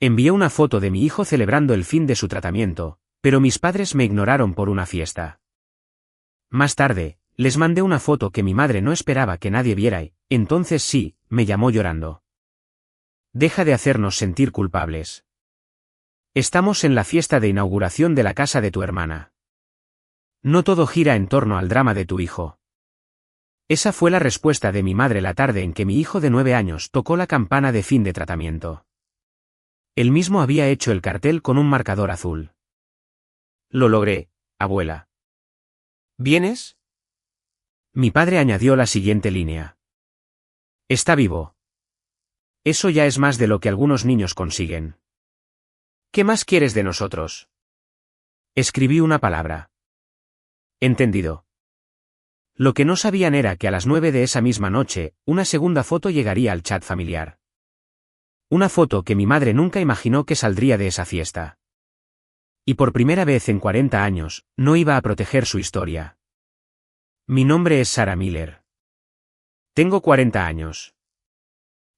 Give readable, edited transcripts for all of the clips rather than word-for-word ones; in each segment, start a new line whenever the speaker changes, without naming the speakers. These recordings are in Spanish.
Envié una foto de mi hijo celebrando el fin de su tratamiento, pero mis padres me ignoraron por una fiesta. Más tarde, les mandé una foto que mi madre no esperaba que nadie viera y, entonces sí, me llamó llorando. Deja de hacernos sentir culpables. Estamos en la fiesta de inauguración de la casa de tu hermana. No todo gira en torno al drama de tu hijo. Esa fue la respuesta de mi madre la tarde en que mi hijo de 9 años tocó la campana de fin de tratamiento. Él mismo había hecho el cartel con un marcador azul. Lo logré, abuela. ¿Vienes? Mi padre añadió la siguiente línea. Está vivo. Eso ya es más de lo que algunos niños consiguen. ¿Qué más quieres de nosotros? Escribí una palabra. Entendido. Lo que no sabían era que a las 9 de esa misma noche, una segunda foto llegaría al chat familiar. Una foto que mi madre nunca imaginó que saldría de esa fiesta. Y por primera vez en 40 años, no iba a proteger su historia. Mi nombre es Sarah Miller. Tengo 40 años.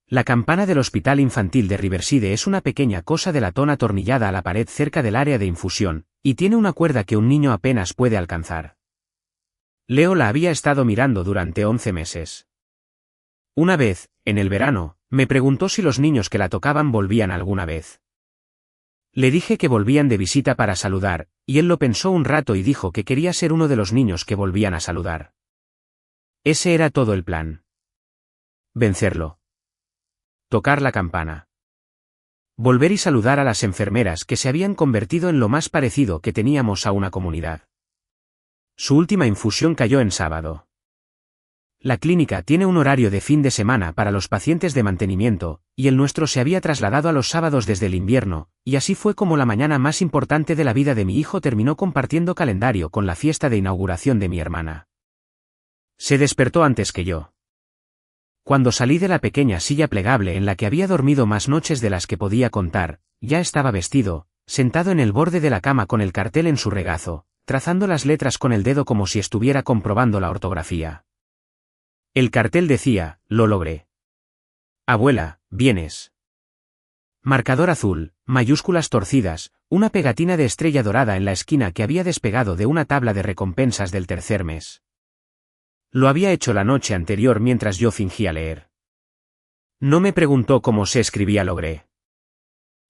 La campana del Hospital Infantil de Riverside es una pequeña cosa de latón atornillada a la pared cerca del área de infusión, y tiene una cuerda que un niño apenas puede alcanzar. Leo la había estado mirando durante 11 meses. Una vez, en el verano, me preguntó si los niños que la tocaban volvían alguna vez. Le dije que volvían de visita para saludar, y él lo pensó un rato y dijo que quería ser uno de los niños que volvían a saludar. Ese era todo el plan. Vencerlo. Tocar la campana. Volver y saludar a las enfermeras que se habían convertido en lo más parecido que teníamos a una comunidad. Su última infusión cayó en sábado. La clínica tiene un horario de fin de semana para los pacientes de mantenimiento, y el nuestro se había trasladado a los sábados desde el invierno, y así fue como la mañana más importante de la vida de mi hijo terminó compartiendo calendario con la fiesta de inauguración de mi hermana. Se despertó antes que yo. Cuando salí de la pequeña silla plegable en la que había dormido más noches de las que podía contar, ya estaba vestido, sentado en el borde de la cama con el cartel en su regazo, trazando las letras con el dedo como si estuviera comprobando la ortografía. El cartel decía, lo logré. Abuela, vienes. Marcador azul, mayúsculas torcidas, una pegatina de estrella dorada en la esquina que había despegado de una tabla de recompensas del tercer mes. Lo había hecho la noche anterior mientras yo fingía leer. No me preguntó cómo se escribía logré.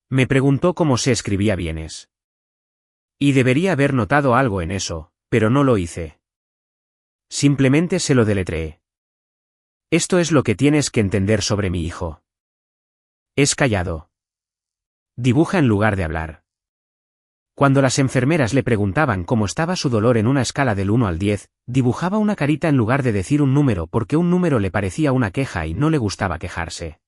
Me preguntó cómo se escribía vienes. Y debería haber notado algo en eso, pero no lo hice. Simplemente se lo deletreé. Esto es lo que tienes que entender sobre mi hijo. Es callado. Dibuja en lugar de hablar. Cuando las enfermeras le preguntaban cómo estaba su dolor en una escala del 1 al 10, dibujaba una carita en lugar de decir un número porque un número le parecía una queja y no le gustaba quejarse.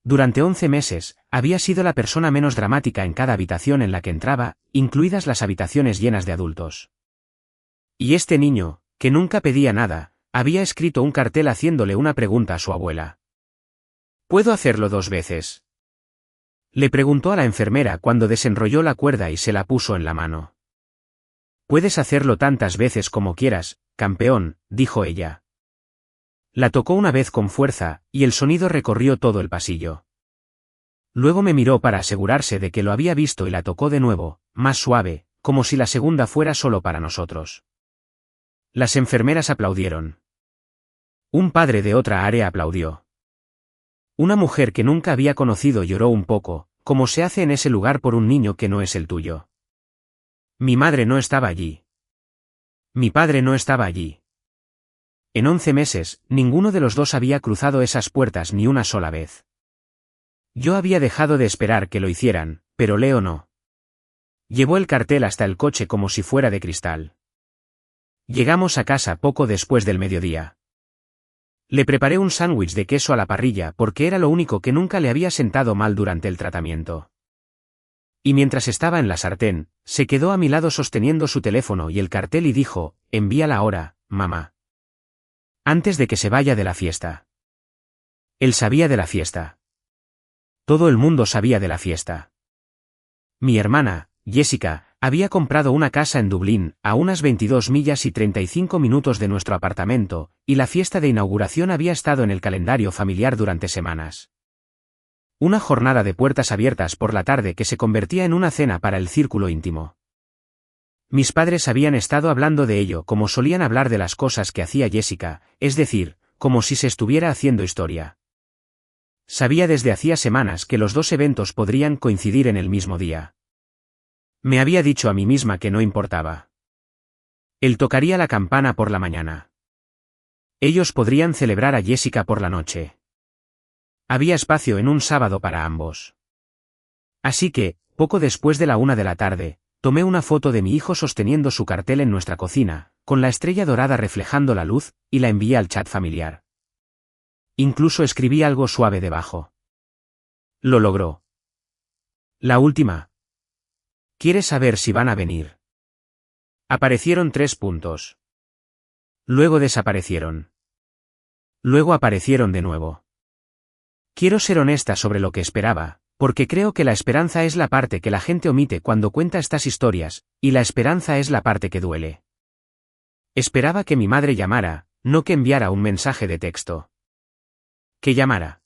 Durante 11 meses, había sido la persona menos dramática en cada habitación en la que entraba, incluidas las habitaciones llenas de adultos. Y este niño, que nunca pedía nada, había escrito un cartel haciéndole una pregunta a su abuela. ¿Puedo hacerlo 2 veces? Le preguntó a la enfermera cuando desenrolló la cuerda y se la puso en la mano. Puedes hacerlo tantas veces como quieras, campeón, dijo ella. La tocó una vez con fuerza, y el sonido recorrió todo el pasillo. Luego me miró para asegurarse de que lo había visto y la tocó de nuevo, más suave, como si la segunda fuera solo para nosotros. Las enfermeras aplaudieron. Un padre de otra área aplaudió. Una mujer que nunca había conocido lloró un poco, como se hace en ese lugar por un niño que no es el tuyo. Mi madre no estaba allí. Mi padre no estaba allí. En 11 meses, ninguno de los dos había cruzado esas puertas ni una sola vez. Yo había dejado de esperar que lo hicieran, pero Leo no. Llevó el cartel hasta el coche como si fuera de cristal. Llegamos a casa poco después del mediodía. Le preparé un sándwich de queso a la parrilla porque era lo único que nunca le había sentado mal durante el tratamiento. Y mientras estaba en la sartén, se quedó a mi lado sosteniendo su teléfono y el cartel y dijo, envíala ahora, mamá. Antes de que se vaya de la fiesta. Él sabía de la fiesta. Todo el mundo sabía de la fiesta. Mi hermana, Jessica, había comprado una casa en Dublín, a unas 22 millas y 35 minutos de nuestro apartamento, y la fiesta de inauguración había estado en el calendario familiar durante semanas. Una jornada de puertas abiertas por la tarde que se convertía en una cena para el círculo íntimo. Mis padres habían estado hablando de ello como solían hablar de las cosas que hacía Jessica, es decir, como si se estuviera haciendo historia. Sabía desde hacía semanas que los dos eventos podrían coincidir en el mismo día. Me había dicho a mí misma que no importaba. Él tocaría la campana por la mañana. Ellos podrían celebrar a Jessica por la noche. Había espacio en un sábado para ambos. Así que, poco después de la 1 de la tarde, tomé una foto de mi hijo sosteniendo su cartel en nuestra cocina, con la estrella dorada reflejando la luz, y la envié al chat familiar. Incluso escribí algo suave debajo. Lo logró. La última. ¿Quieres saber si van a venir? Aparecieron 3 puntos. Luego desaparecieron. Luego aparecieron de nuevo. Quiero ser honesta sobre lo que esperaba, porque creo que la esperanza es la parte que la gente omite cuando cuenta estas historias, y la esperanza es la parte que duele. Esperaba que mi madre llamara, no que enviara un mensaje de texto. Que llamara.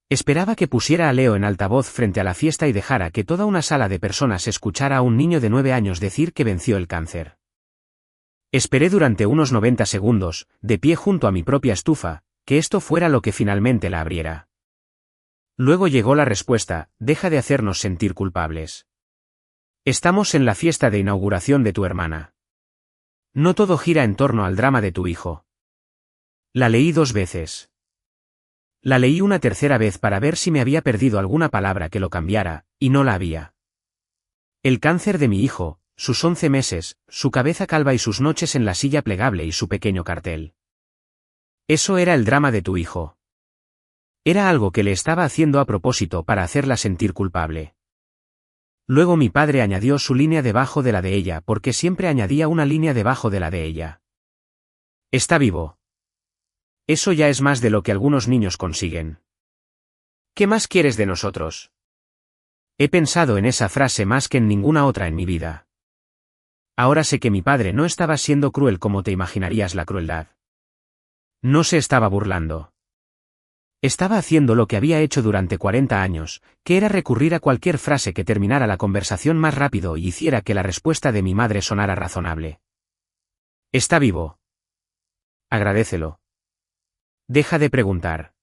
Esperaba que pusiera a Leo en altavoz frente a la fiesta y dejara que toda una sala de personas escuchara a un niño de 9 años decir que venció el cáncer. Esperé durante unos 90 segundos, de pie junto a mi propia estufa, que esto fuera lo que finalmente la abriera. Luego llegó la respuesta: deja de hacernos sentir culpables. Estamos en la fiesta de inauguración de tu hermana. No todo gira en torno al drama de tu hijo. La leí 2 veces. La leí una tercera vez para ver si me había perdido alguna palabra que lo cambiara, y no la había. El cáncer de mi hijo, sus 11 meses, su cabeza calva y sus noches en la silla plegable y su pequeño cartel. Eso era el drama de tu hijo. Era algo que le estaba haciendo a propósito para hacerla sentir culpable. Luego mi padre añadió su línea debajo de la de ella porque siempre añadía una línea debajo de la de ella. Está vivo. Eso ya es más de lo que algunos niños consiguen. ¿Qué más quieres de nosotros? He pensado en esa frase más que en ninguna otra en mi vida. Ahora sé que mi padre no estaba siendo cruel como te imaginarías la crueldad. No se estaba burlando. Estaba haciendo lo que había hecho durante 40 años, que era recurrir a cualquier frase que terminara la conversación más rápido y hiciera que la respuesta de mi madre sonara razonable. Está vivo. Agradécelo. Deja de preguntar.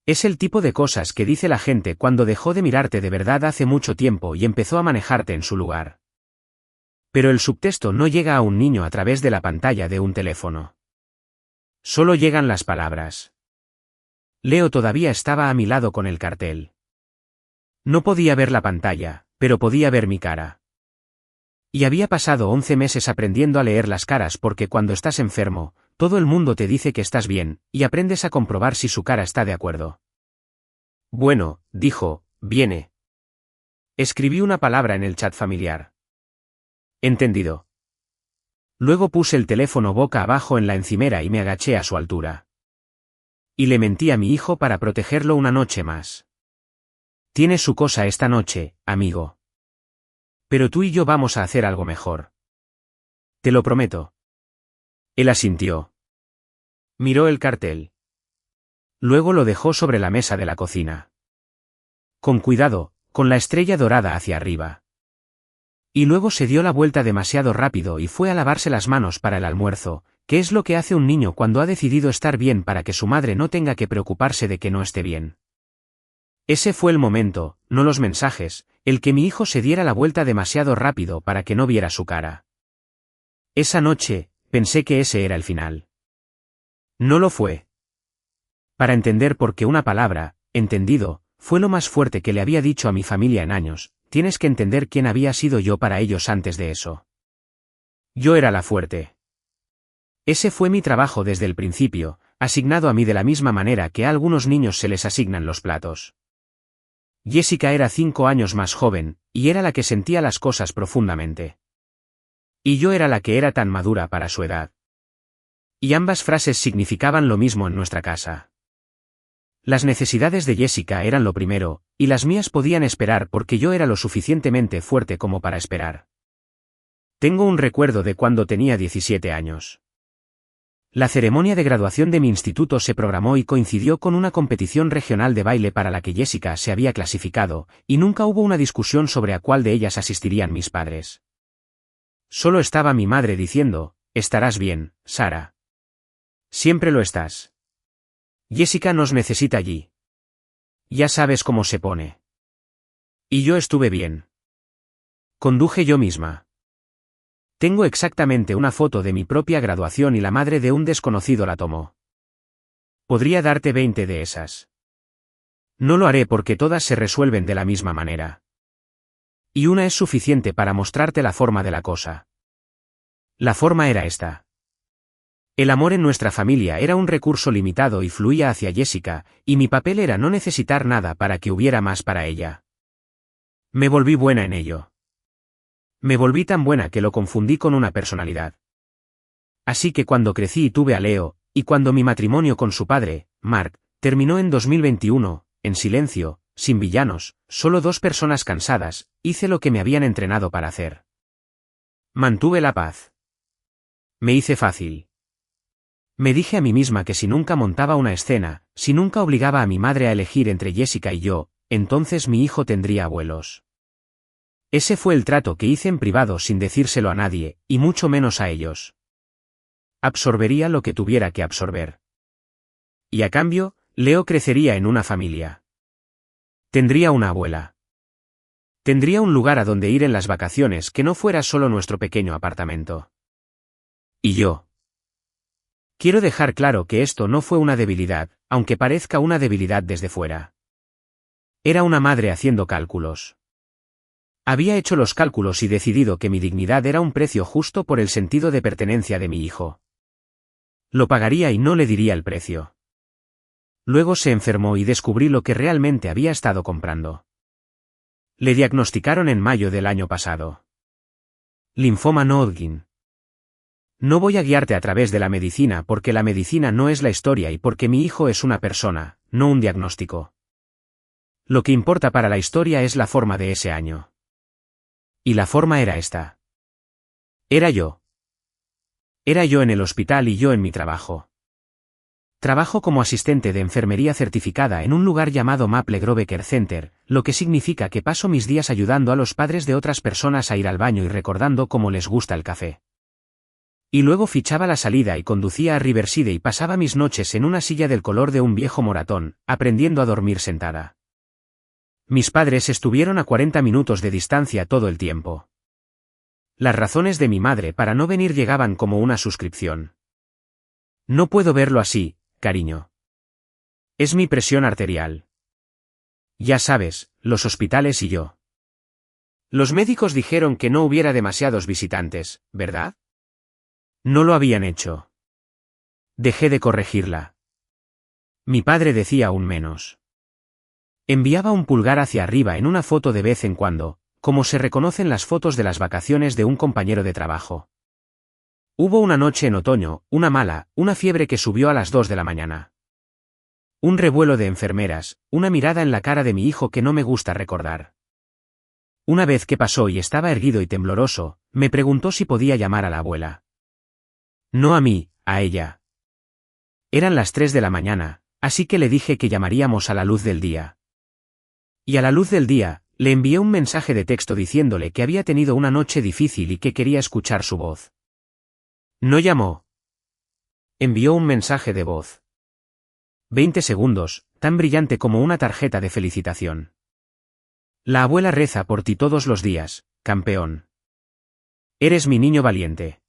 Es el tipo de cosas que dice la gente cuando dejó de mirarte de verdad hace mucho tiempo y empezó a manejarte en su lugar. Pero el subtexto no llega a un niño a través de la pantalla de un teléfono. Solo llegan las palabras. Leo todavía estaba a mi lado con el cartel. No podía ver la pantalla, pero podía ver mi cara. Y había pasado 11 meses aprendiendo a leer las caras porque cuando estás enfermo, todo el mundo te dice que estás bien, y aprendes a comprobar si su cara está de acuerdo. Bueno, dijo, viene. Escribí una palabra en el chat familiar. Entendido. Luego puse el teléfono boca abajo en la encimera y me agaché a su altura. Y le mentí a mi hijo para protegerlo una noche más. Tiene su cosa esta noche, amigo. Pero tú y yo vamos a hacer algo mejor. Te lo prometo. Él asintió. Miró el cartel. Luego lo dejó sobre la mesa de la cocina. Con cuidado, con la estrella dorada hacia arriba. Y luego se dio la vuelta demasiado rápido y fue a lavarse las manos para el almuerzo, que es lo que hace un niño cuando ha decidido estar bien para que su madre no tenga que preocuparse de que no esté bien. Ese fue el momento, no los mensajes, el que mi hijo se diera la vuelta demasiado rápido para que no viera su cara. Esa noche, pensé que ese era el final. No lo fue. Para entender por qué una palabra, entendido, fue lo más fuerte que le había dicho a mi familia en años, tienes que entender quién había sido yo para ellos antes de eso. Yo era la fuerte. Ese fue mi trabajo desde el principio, asignado a mí de la misma manera que a algunos niños se les asignan los platos. Jessica era 5 años más joven, y era la que sentía las cosas profundamente. Y yo era la que era tan madura para su edad. Y ambas frases significaban lo mismo en nuestra casa. Las necesidades de Jessica eran lo primero, y las mías podían esperar porque yo era lo suficientemente fuerte como para esperar. Tengo un recuerdo de cuando tenía 17 años. La ceremonia de graduación de mi instituto se programó y coincidió con una competición regional de baile para la que Jessica se había clasificado, y nunca hubo una discusión sobre a cuál de ellas asistirían mis padres. Solo estaba mi madre diciendo, «Estarás bien, Sara. Siempre lo estás. Jessica nos necesita allí. Ya sabes cómo se pone». Y yo estuve bien. Conduje yo misma. Tengo exactamente una foto de mi propia graduación y la madre de un desconocido la tomó. Podría darte 20 de esas. No lo haré porque todas se resuelven de la misma manera. Y una es suficiente para mostrarte la forma de la cosa. La forma era esta. El amor en nuestra familia era un recurso limitado y fluía hacia Jessica, y mi papel era no necesitar nada para que hubiera más para ella. Me volví buena en ello. Me volví tan buena que lo confundí con una personalidad. Así que cuando crecí y tuve a Leo, y cuando mi matrimonio con su padre, Mark, terminó en 2021, en silencio, sin villanos, solo 2 personas cansadas, hice lo que me habían entrenado para hacer. Mantuve la paz. Me hice fácil. Me dije a mí misma que si nunca montaba una escena, si nunca obligaba a mi madre a elegir entre Jessica y yo, entonces mi hijo tendría abuelos. Ese fue el trato que hice en privado sin decírselo a nadie, y mucho menos a ellos. Absorbería lo que tuviera que absorber. Y a cambio, Leo crecería en una familia. Tendría una abuela. Tendría un lugar a donde ir en las vacaciones que no fuera solo nuestro pequeño apartamento. Y yo. Quiero dejar claro que esto no fue una debilidad, aunque parezca una debilidad desde fuera. Era una madre haciendo cálculos. Había hecho los cálculos y decidido que mi dignidad era un precio justo por el sentido de pertenencia de mi hijo. Lo pagaría y no le diría el precio. Luego se enfermó y descubrí lo que realmente había estado comprando. Le diagnosticaron en mayo del año pasado. Linfoma no Hodgkin. No voy a guiarte a través de la medicina porque la medicina no es la historia y porque mi hijo es una persona, no un diagnóstico. Lo que importa para la historia es la forma de ese año. Y la forma era esta. Era yo. Era yo en el hospital y yo en mi trabajo. Trabajo como asistente de enfermería certificada en un lugar llamado Maple Grove Care Center, lo que significa que paso mis días ayudando a los padres de otras personas a ir al baño y recordando cómo les gusta el café. Y luego fichaba la salida y conducía a Riverside y pasaba mis noches en una silla del color de un viejo moratón, aprendiendo a dormir sentada. Mis padres estuvieron a 40 minutos de distancia todo el tiempo. Las razones de mi madre para no venir llegaban como una suscripción. No puedo verlo así, cariño. Es mi presión arterial. Ya sabes, los hospitales y yo. Los médicos dijeron que no hubiera demasiados visitantes, ¿verdad? No lo habían hecho. Dejé de corregirla. Mi padre decía aún menos. Enviaba un pulgar hacia arriba en una foto de vez en cuando, como se reconocen las fotos de las vacaciones de un compañero de trabajo. Hubo una noche en otoño, una fiebre que subió a las 2 de la mañana. Un revuelo de enfermeras, una mirada en la cara de mi hijo que no me gusta recordar. Una vez que pasó y estaba erguido y tembloroso, me preguntó si podía llamar a la abuela. No a mí, a ella. Eran las 3 de la mañana, así que le dije que llamaríamos a la luz del día. Y a la luz del día, le envié un mensaje de texto diciéndole que había tenido una noche difícil y que quería escuchar su voz. No llamó. Envió un mensaje de voz. 20 segundos, tan brillante como una tarjeta de felicitación. La abuela reza por ti todos los días, campeón. Eres mi niño valiente.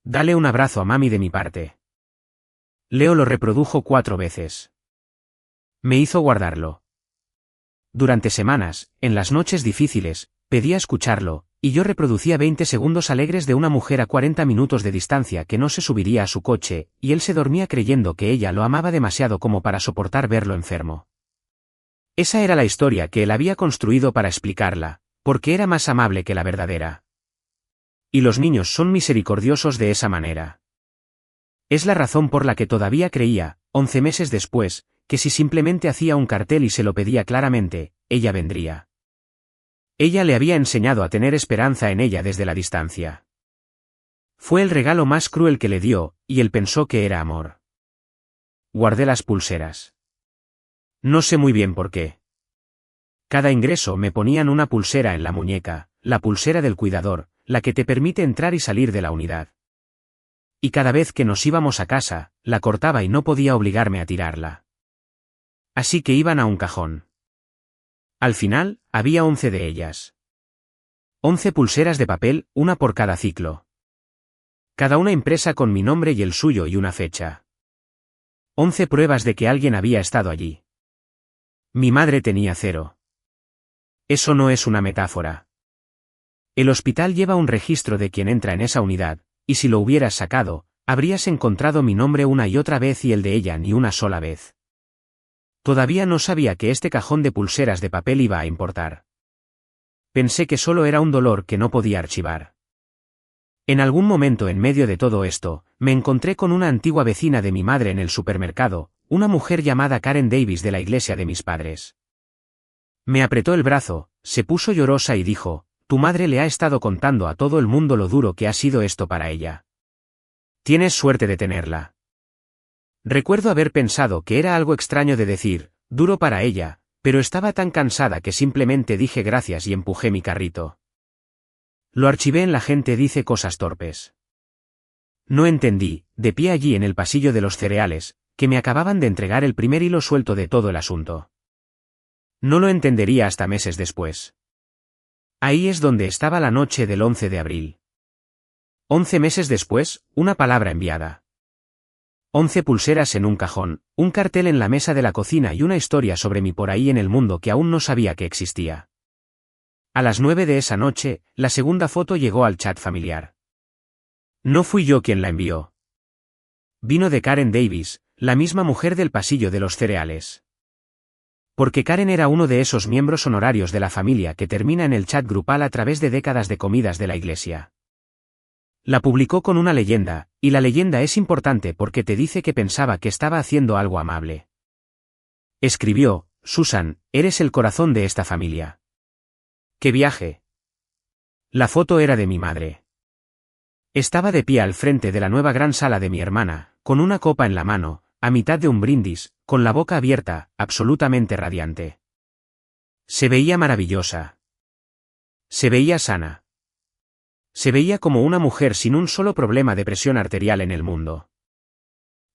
Dale un abrazo a mami de mi parte. Leo lo reprodujo 4 veces. Me hizo guardarlo. Durante semanas, en las noches difíciles, pedía escucharlo, y yo reproducía 20 segundos alegres de una mujer a 40 minutos de distancia que no se subiría a su coche, y él se dormía creyendo que ella lo amaba demasiado como para soportar verlo enfermo. Esa era la historia que él había construido para explicarla, porque era más amable que la verdadera. Y los niños son misericordiosos de esa manera. Es la razón por la que todavía creía, 11 meses después, que si simplemente hacía un cartel y se lo pedía claramente, ella vendría. Ella le había enseñado a tener esperanza en ella desde la distancia. Fue el regalo más cruel que le dio, y él pensó que era amor. Guardé las pulseras. No sé muy bien por qué. Cada ingreso me ponían una pulsera en la muñeca, la pulsera del cuidador, la que te permite entrar y salir de la unidad. Y cada vez que nos íbamos a casa, la cortaba y no podía obligarme a tirarla. Así que iban a un cajón. Al final, había 11 de ellas. 11 pulseras de papel, una por cada ciclo. Cada una impresa con mi nombre y el suyo y una fecha. 11 pruebas de que alguien había estado allí. Mi madre tenía 0. Eso no es una metáfora. El hospital lleva un registro de quien entra en esa unidad, y si lo hubieras sacado, habrías encontrado mi nombre una y otra vez y el de ella ni una sola vez. Todavía no sabía que este cajón de pulseras de papel iba a importar. Pensé que solo era un dolor que no podía archivar. En algún momento en medio de todo esto, me encontré con una antigua vecina de mi madre en el supermercado, una mujer llamada Karen Davis de la iglesia de mis padres. Me apretó el brazo, se puso llorosa y dijo: «Tu madre le ha estado contando a todo el mundo lo duro que ha sido esto para ella. Tienes suerte de tenerla». Recuerdo haber pensado que era algo extraño de decir, duro para ella, pero estaba tan cansada que simplemente dije gracias y empujé mi carrito. Lo archivé en La gente dice cosas torpes. No entendí, de pie allí en el pasillo de los cereales, que me acababan de entregar el primer hilo suelto de todo el asunto. No lo entendería hasta meses después. Ahí es donde estaba la noche del 11 de abril. 11 meses después, una palabra enviada. 11 pulseras en un cajón, un cartel en la mesa de la cocina y una historia sobre mí por ahí en el mundo que aún no sabía que existía. A las 9 de esa noche, la segunda foto llegó al chat familiar. No fui yo quien la envió. Vino de Karen Davis, la misma mujer del pasillo de los cereales. Porque Karen era uno de esos miembros honorarios de la familia que termina en el chat grupal a través de décadas de comidas de la iglesia. La publicó con una leyenda, y la leyenda es importante porque te dice que pensaba que estaba haciendo algo amable. Escribió: «Susan, eres el corazón de esta familia». ¡Qué viaje! La foto era de mi madre. Estaba de pie al frente de la nueva gran sala de mi hermana, con una copa en la mano, a mitad de un brindis, con la boca abierta, absolutamente radiante. Se veía maravillosa. Se veía sana. Se veía como una mujer sin un solo problema de presión arterial en el mundo.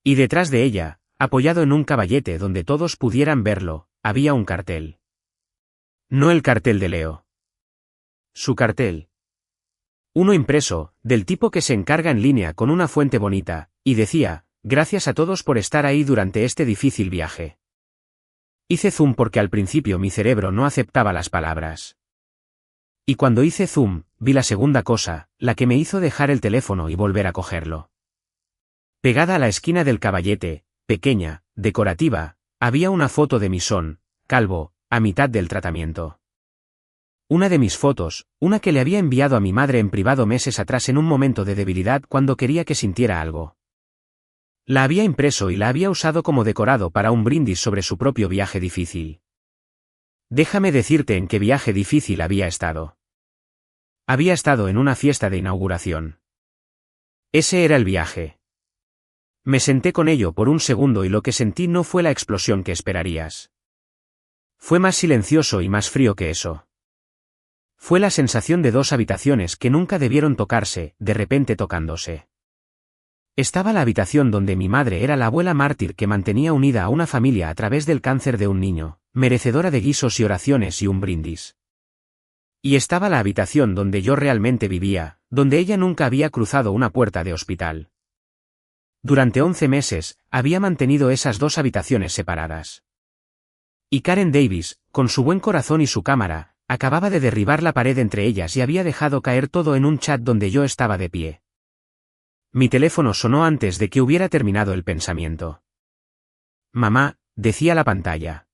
Y detrás de ella, apoyado en un caballete donde todos pudieran verlo, había un cartel. No el cartel de Leo. Su cartel. Uno impreso, del tipo que se encarga en línea con una fuente bonita, y decía: «Gracias a todos por estar ahí durante este difícil viaje». Hice zoom porque al principio mi cerebro no aceptaba las palabras. Y cuando hice zoom, vi la segunda cosa, la que me hizo dejar el teléfono y volver a cogerlo. Pegada a la esquina del caballete, pequeña, decorativa, había una foto de mi son, calvo, a mitad del tratamiento. Una de mis fotos, una que le había enviado a mi madre en privado meses atrás en un momento de debilidad cuando quería que sintiera algo. La había impreso y la había usado como decorado para un brindis sobre su propio viaje difícil. Déjame decirte en qué viaje difícil había estado. Había estado en una fiesta de inauguración. Ese era el viaje. Me senté con ello por un segundo y lo que sentí no fue la explosión que esperarías. Fue más silencioso y más frío que eso. Fue la sensación de dos habitaciones que nunca debieron tocarse, de repente tocándose. Estaba la habitación donde mi madre era la abuela mártir que mantenía unida a una familia a través del cáncer de un niño, merecedora de guisos y oraciones y un brindis. Y estaba la habitación donde yo realmente vivía, donde ella nunca había cruzado una puerta de hospital. Durante 11 meses, había mantenido esas dos habitaciones separadas. Y Karen Davis, con su buen corazón y su cámara, acababa de derribar la pared entre ellas y había dejado caer todo en un chat donde yo estaba de pie. Mi teléfono sonó antes de que hubiera terminado el pensamiento. «Mamá», decía la pantalla.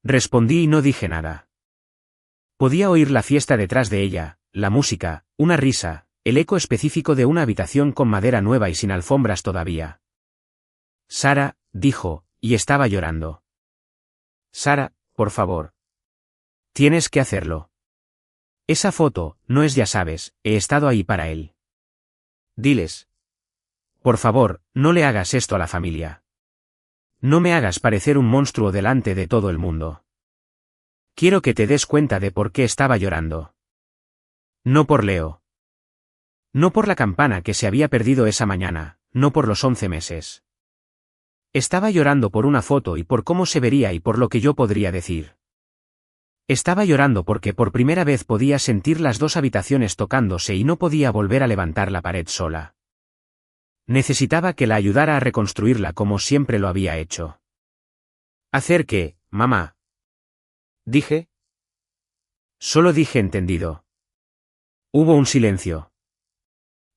Respondí y no dije nada. Podía oír la fiesta detrás de ella, la música, una risa, el eco específico de una habitación con madera nueva y sin alfombras todavía. «Sara», dijo, y estaba llorando. «Sara, por favor. Tienes que hacerlo. Esa foto, no es, ya sabes, he estado ahí para él. Diles. Por favor, no le hagas esto a la familia. No me hagas parecer un monstruo delante de todo el mundo. Quiero que te des cuenta de por qué estaba llorando. No por Leo. No por la campana que se había perdido esa mañana, no por los 11 meses. Estaba llorando por una foto y por cómo se vería y por lo que yo podría decir. Estaba llorando porque por primera vez podía sentir las dos habitaciones tocándose y no podía volver a levantar la pared sola. Necesitaba que la ayudara a reconstruirla como siempre lo había hecho. ¿Hacer qué, mamá? Dije. Solo dije entendido. Hubo un silencio.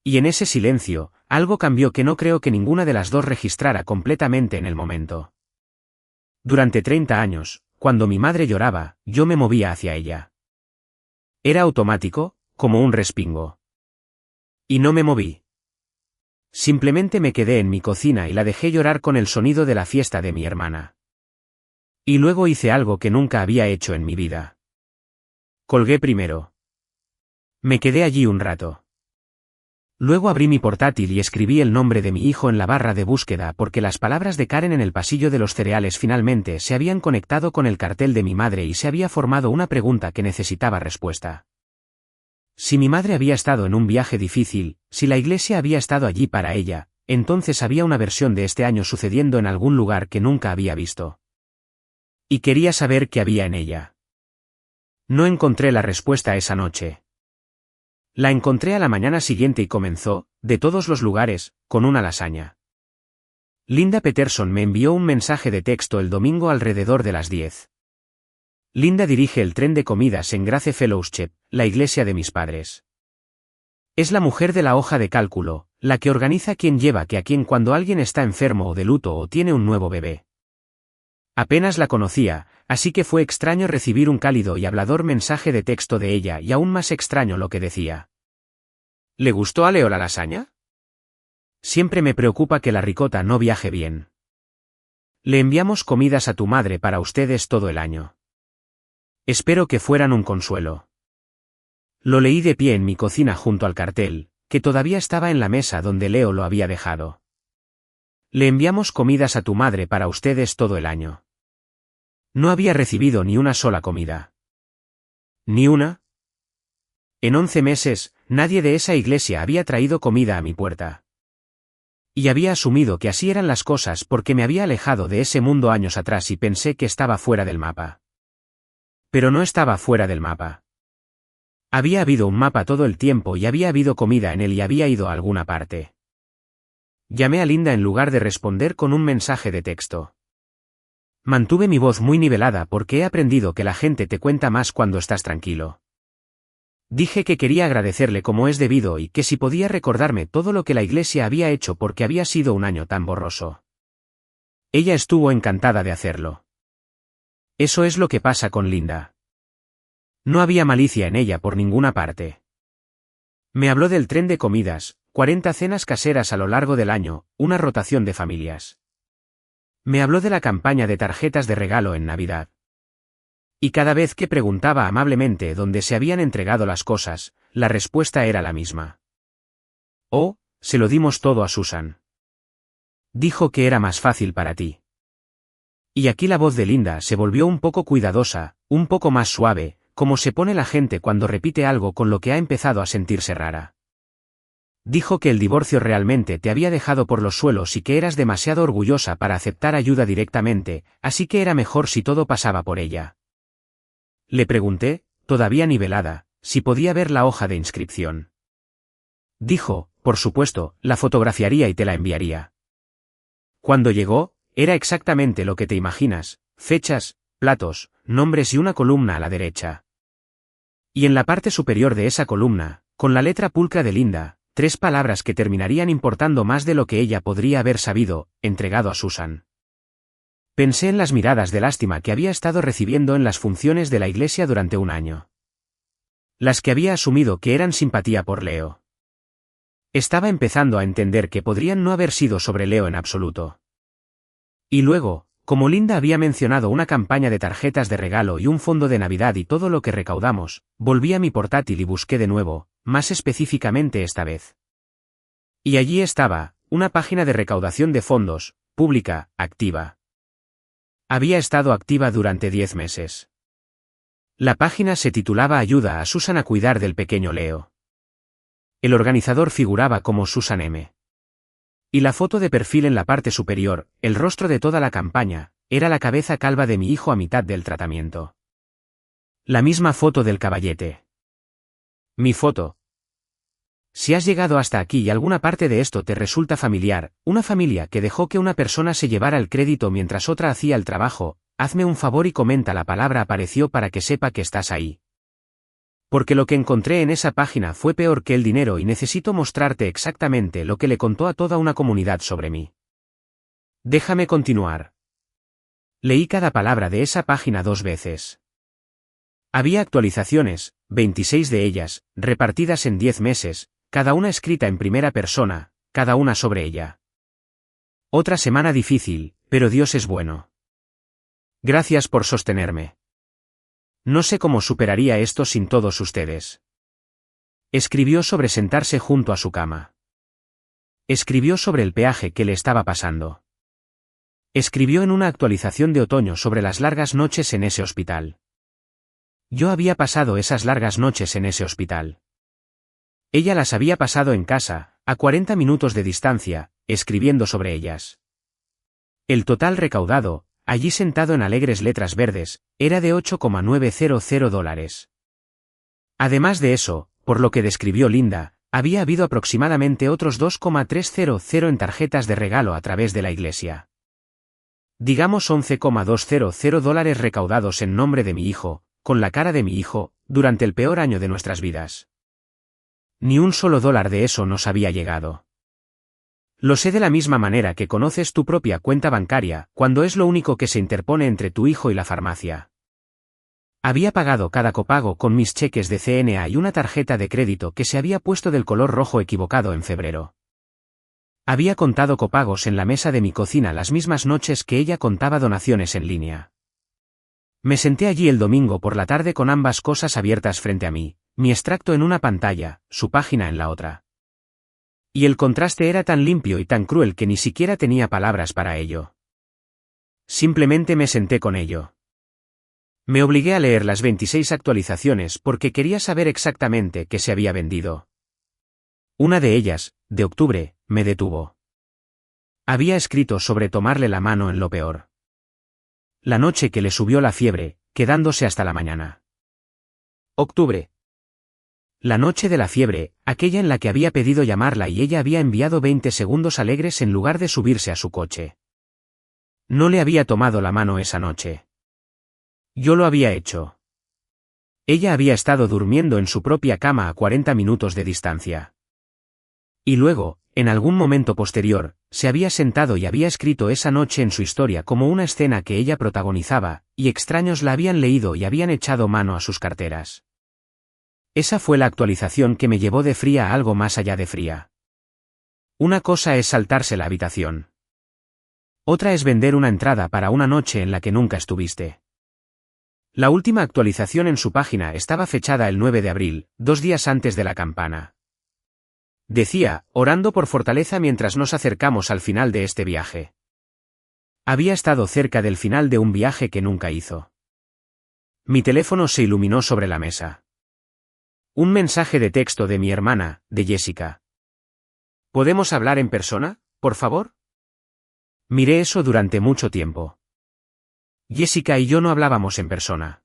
Y en ese silencio, algo cambió que no creo que ninguna de las dos registrara completamente en el momento. Durante 30 años, cuando mi madre lloraba, yo me movía hacia ella. Era automático, como un respingo. Y no me moví. Simplemente me quedé en mi cocina y la dejé llorar con el sonido de la fiesta de mi hermana. Y luego hice algo que nunca había hecho en mi vida. Colgué primero. Me quedé allí un rato. Luego abrí mi portátil y escribí el nombre de mi hijo en la barra de búsqueda porque las palabras de Karen en el pasillo de los cereales finalmente se habían conectado con el cartel de mi madre y se había formado una pregunta que necesitaba respuesta. Si mi madre había estado en un viaje difícil, si la iglesia había estado allí para ella, entonces había una versión de este año sucediendo en algún lugar que nunca había visto. Y quería saber qué había en ella. No encontré la respuesta esa noche. La encontré a la mañana siguiente y comenzó, de todos los lugares, con una lasaña. Linda Peterson me envió un mensaje de texto el domingo alrededor de las 10. Linda dirige el tren de comidas en Grace Fellowship, la iglesia de mis padres. Es la mujer de la hoja de cálculo, la que organiza quién lleva qué a quién cuando alguien está enfermo o de luto o tiene un nuevo bebé. Apenas la conocía, así que fue extraño recibir un cálido y hablador mensaje de texto de ella y aún más extraño lo que decía. ¿Le gustó a Leo la lasaña? Siempre me preocupa que la ricota no viaje bien. Le enviamos comidas a tu madre para ustedes todo el año. Espero que fueran un consuelo. Lo leí de pie en mi cocina junto al cartel, que todavía estaba en la mesa donde Leo lo había dejado. Le enviamos comidas a tu madre para ustedes todo el año. No había recibido ni una sola comida. ¿Ni una? En 11 meses, nadie de esa iglesia había traído comida a mi puerta. Y había asumido que así eran las cosas porque me había alejado de ese mundo años atrás y pensé que estaba fuera del mapa. Pero no estaba fuera del mapa. Había habido un mapa todo el tiempo y había habido comida en él y había ido a alguna parte. Llamé a Linda en lugar de responder con un mensaje de texto. Mantuve mi voz muy nivelada porque he aprendido que la gente te cuenta más cuando estás tranquilo. Dije que quería agradecerle como es debido y que si podía recordarme todo lo que la iglesia había hecho porque había sido un año tan borroso. Ella estuvo encantada de hacerlo. Eso es lo que pasa con Linda. No había malicia en ella por ninguna parte. Me habló del tren de comidas, 40 cenas caseras a lo largo del año, una rotación de familias. Me habló de la campaña de tarjetas de regalo en Navidad. Y cada vez que preguntaba amablemente dónde se habían entregado las cosas, la respuesta era la misma. Oh, se lo dimos todo a Susan. Dijo que era más fácil para ti. Y aquí la voz de Linda se volvió un poco cuidadosa, un poco más suave, como se pone la gente cuando repite algo con lo que ha empezado a sentirse rara. Dijo que el divorcio realmente te había dejado por los suelos y que eras demasiado orgullosa para aceptar ayuda directamente, así que era mejor si todo pasaba por ella. Le pregunté, todavía nivelada, si podía ver la hoja de inscripción. Dijo, por supuesto, la fotografiaría y te la enviaría. Cuando llegó, era exactamente lo que te imaginas, fechas, platos, nombres y una columna a la derecha. Y en la parte superior de esa columna, con la letra pulcra de Linda, 3 palabras que terminarían importando más de lo que ella podría haber sabido, entregado a Susan. Pensé en las miradas de lástima que había estado recibiendo en las funciones de la iglesia durante un año. Las que había asumido que eran simpatía por Leo. Estaba empezando a entender que podrían no haber sido sobre Leo en absoluto. Y luego, como Linda había mencionado una campaña de tarjetas de regalo y un fondo de Navidad y todo lo que recaudamos, volví a mi portátil y busqué de nuevo, más específicamente esta vez. Y allí estaba, una página de recaudación de fondos, pública, activa. Había estado activa durante 10 meses. La página se titulaba Ayuda a Susan a cuidar del pequeño Leo. El organizador figuraba como Susan M. Y la foto de perfil en la parte superior, el rostro de toda la campaña, era la cabeza calva de mi hijo a mitad del tratamiento. La misma foto del caballete. Mi foto. Si has llegado hasta aquí y alguna parte de esto te resulta familiar, una familia que dejó que una persona se llevara el crédito mientras otra hacía el trabajo, hazme un favor y comenta la palabra apareció para que sepa que estás ahí. Porque lo que encontré en esa página fue peor que el dinero y necesito mostrarte exactamente lo que le contó a toda una comunidad sobre mí. Déjame continuar. Leí cada palabra de esa página 2 veces. Había actualizaciones, 26 de ellas, repartidas en 10 meses, cada una escrita en primera persona, cada una sobre ella. Otra semana difícil, pero Dios es bueno. Gracias por sostenerme. No sé cómo superaría esto sin todos ustedes. Escribió sobre sentarse junto a su cama. Escribió sobre el peaje que le estaba pasando. Escribió en una actualización de otoño sobre las largas noches en ese hospital. Yo había pasado esas largas noches en ese hospital. Ella las había pasado en casa, a 40 minutos de distancia, escribiendo sobre ellas. El total recaudado, allí sentado en alegres letras verdes, era de $8,900. Además de eso, por lo que describió Linda, había habido aproximadamente otros $2,300 en tarjetas de regalo a través de la iglesia. Digamos $11,200 recaudados en nombre de mi hijo, con la cara de mi hijo, durante el peor año de nuestras vidas. Ni un solo dólar de eso nos había llegado. Lo sé de la misma manera que conoces tu propia cuenta bancaria, cuando es lo único que se interpone entre tu hijo y la farmacia. Había pagado cada copago con mis cheques de CNA y una tarjeta de crédito que se había puesto del color rojo equivocado en febrero. Había contado copagos en la mesa de mi cocina las mismas noches que ella contaba donaciones en línea. Me senté allí el domingo por la tarde con ambas cosas abiertas frente a mí, mi extracto en una pantalla, su página en la otra. Y el contraste era tan limpio y tan cruel que ni siquiera tenía palabras para ello. Simplemente me senté con ello. Me obligué a leer las 26 actualizaciones porque quería saber exactamente qué se había vendido. Una de ellas, de octubre, me detuvo. Había escrito sobre tomarle la mano en lo peor. La noche que le subió la fiebre, quedándose hasta la mañana. Octubre. La noche de la fiebre, aquella en la que había pedido llamarla y ella había enviado 20 segundos alegres en lugar de subirse a su coche. No le había tomado la mano esa noche. Yo lo había hecho. Ella había estado durmiendo en su propia cama a 40 minutos de distancia. Y luego, en algún momento posterior, se había sentado y había escrito esa noche en su historia como una escena que ella protagonizaba, y extraños la habían leído y habían echado mano a sus carteras. Esa fue la actualización que me llevó de fría a algo más allá de fría. Una cosa es saltarse la habitación. Otra es vender una entrada para una noche en la que nunca estuviste. La última actualización en su página estaba fechada el 9 de abril, 2 días antes de la campana. Decía, orando por fortaleza mientras nos acercamos al final de este viaje. Había estado cerca del final de un viaje que nunca hizo. Mi teléfono se iluminó sobre la mesa. Un mensaje de texto de mi hermana, de Jessica. ¿Podemos hablar en persona, por favor? Miré eso durante mucho tiempo. Jessica y yo no hablábamos en persona.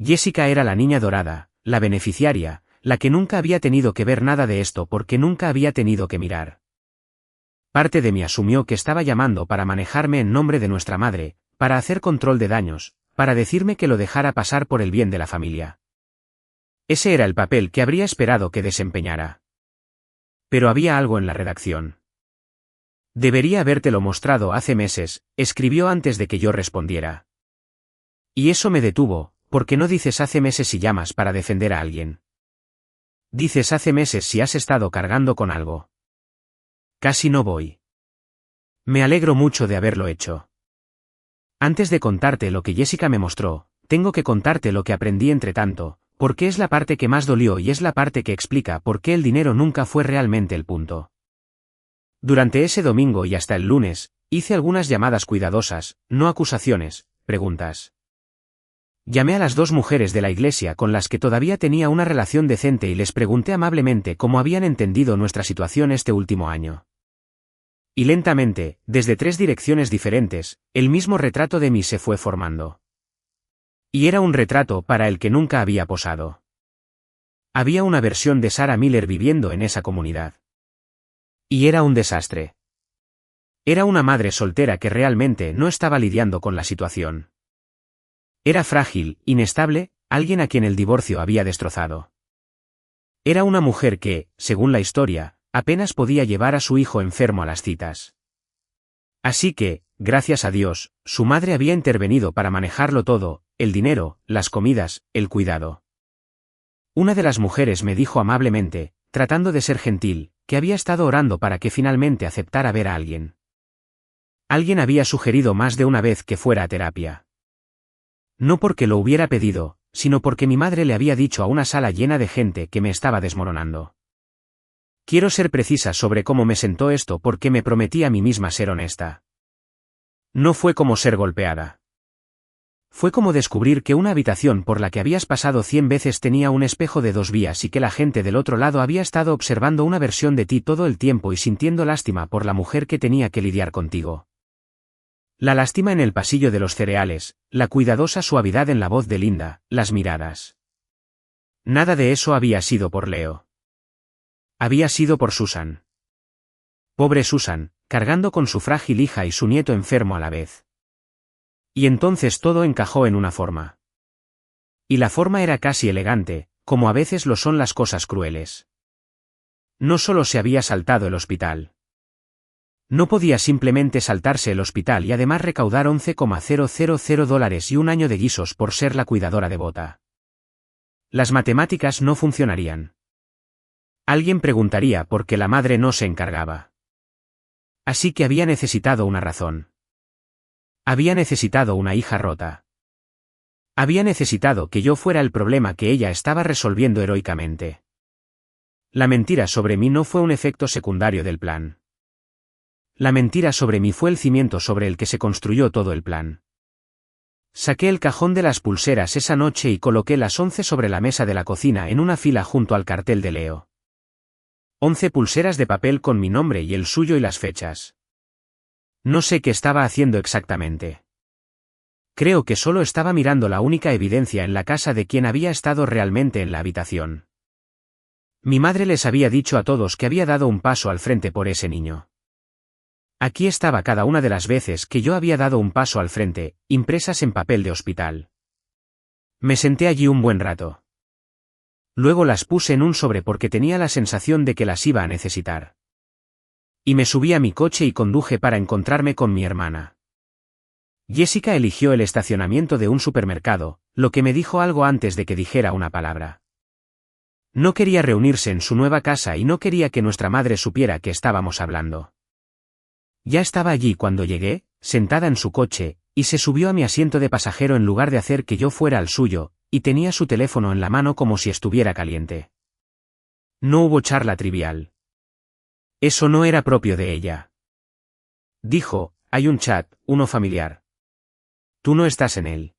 Jessica era la niña dorada, la beneficiaria, la que nunca había tenido que ver nada de esto porque nunca había tenido que mirar. Parte de mí asumió que estaba llamando para manejarme en nombre de nuestra madre, para hacer control de daños, para decirme que lo dejara pasar por el bien de la familia. Ese era el papel que habría esperado que desempeñara. Pero había algo en la redacción. Debería habértelo mostrado hace meses, escribió antes de que yo respondiera. Y eso me detuvo, porque no dices hace meses si llamas para defender a alguien. Dices hace meses si has estado cargando con algo. Casi no voy. Me alegro mucho de haberlo hecho. Antes de contarte lo que Jessica me mostró, tengo que contarte lo que aprendí entre tanto, porque es la parte que más dolió y es la parte que explica por qué el dinero nunca fue realmente el punto. Durante ese domingo y hasta el lunes, hice algunas llamadas cuidadosas, no acusaciones, preguntas. Llamé a las 2 mujeres de la iglesia con las que todavía tenía una relación decente y les pregunté amablemente cómo habían entendido nuestra situación este último año. Y lentamente, desde 3 direcciones diferentes, el mismo retrato de mí se fue formando. Y era un retrato para el que nunca había posado. Había una versión de Sarah Miller viviendo en esa comunidad. Y era un desastre. Era una madre soltera que realmente no estaba lidiando con la situación. Era frágil, inestable, alguien a quien el divorcio había destrozado. Era una mujer que, según la historia, apenas podía llevar a su hijo enfermo a las citas. Así que, gracias a Dios, su madre había intervenido para manejarlo todo, el dinero, las comidas, el cuidado. Una de las mujeres me dijo amablemente, tratando de ser gentil, que había estado orando para que finalmente aceptara ver a alguien. Alguien había sugerido más de una vez que fuera a terapia. No porque lo hubiera pedido, sino porque mi madre le había dicho a una sala llena de gente que me estaba desmoronando. Quiero ser precisa sobre cómo me sentó esto porque me prometí a mí misma ser honesta. No fue como ser golpeada. Fue como descubrir que una habitación por la que habías pasado 100 veces tenía un espejo de 2 vías y que la gente del otro lado había estado observando una versión de ti todo el tiempo y sintiendo lástima por la mujer que tenía que lidiar contigo. La lástima en el pasillo de los cereales, la cuidadosa suavidad en la voz de Linda, las miradas. Nada de eso había sido por Leo. Había sido por Susan. Pobre Susan, cargando con su frágil hija y su nieto enfermo a la vez. Y entonces todo encajó en una forma. Y la forma era casi elegante, como a veces lo son las cosas crueles. No solo se había saltado el hospital. No podía simplemente saltarse el hospital y además recaudar $11,000 y un año de guisos por ser la cuidadora devota. Las matemáticas no funcionarían. Alguien preguntaría por qué la madre no se encargaba. Así que había necesitado una razón. Había necesitado una hija rota. Había necesitado que yo fuera el problema que ella estaba resolviendo heroicamente. La mentira sobre mí no fue un efecto secundario del plan. La mentira sobre mí fue el cimiento sobre el que se construyó todo el plan. Saqué el cajón de las pulseras esa noche y coloqué las 11 sobre la mesa de la cocina en una fila junto al cartel de Leo. 11 pulseras de papel con mi nombre y el suyo y las fechas. No sé qué estaba haciendo exactamente. Creo que solo estaba mirando la única evidencia en la casa de quien había estado realmente en la habitación. Mi madre les había dicho a todos que había dado un paso al frente por ese niño. Aquí estaba cada una de las veces que yo había dado un paso al frente, impresas en papel de hospital. Me senté allí un buen rato. Luego las puse en un sobre porque tenía la sensación de que las iba a necesitar. Y me subí a mi coche y conduje para encontrarme con mi hermana. Jessica eligió el estacionamiento de un supermercado, lo que me dijo algo antes de que dijera una palabra. No quería reunirse en su nueva casa y no quería que nuestra madre supiera que estábamos hablando. Ya estaba allí cuando llegué, sentada en su coche, y se subió a mi asiento de pasajero en lugar de hacer que yo fuera al suyo, y tenía su teléfono en la mano como si estuviera caliente. No hubo charla trivial. Eso no era propio de ella. Dijo, hay un chat, uno familiar. Tú no estás en él.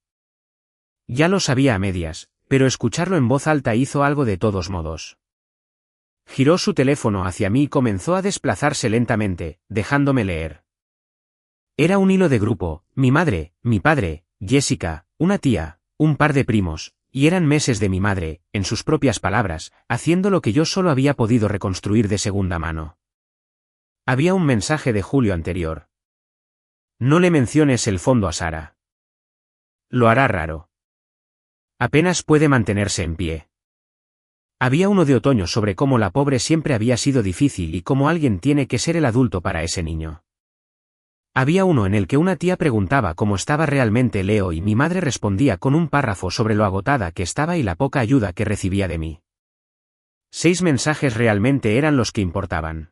Ya lo sabía a medias, pero escucharlo en voz alta hizo algo de todos modos. Giró su teléfono hacia mí y comenzó a desplazarse lentamente, dejándome leer. Era un hilo de grupo, mi madre, mi padre, Jessica, una tía, un par de primos, y eran meses de mi madre, en sus propias palabras, haciendo lo que yo solo había podido reconstruir de segunda mano. Había un mensaje de julio anterior. No le menciones el fondo a Sara. Lo hará raro. Apenas puede mantenerse en pie. Había uno de otoño sobre cómo la pobre siempre había sido difícil y cómo alguien tiene que ser el adulto para ese niño. Había uno en el que una tía preguntaba cómo estaba realmente Leo y mi madre respondía con un párrafo sobre lo agotada que estaba y la poca ayuda que recibía de mí. 6 mensajes realmente eran los que importaban.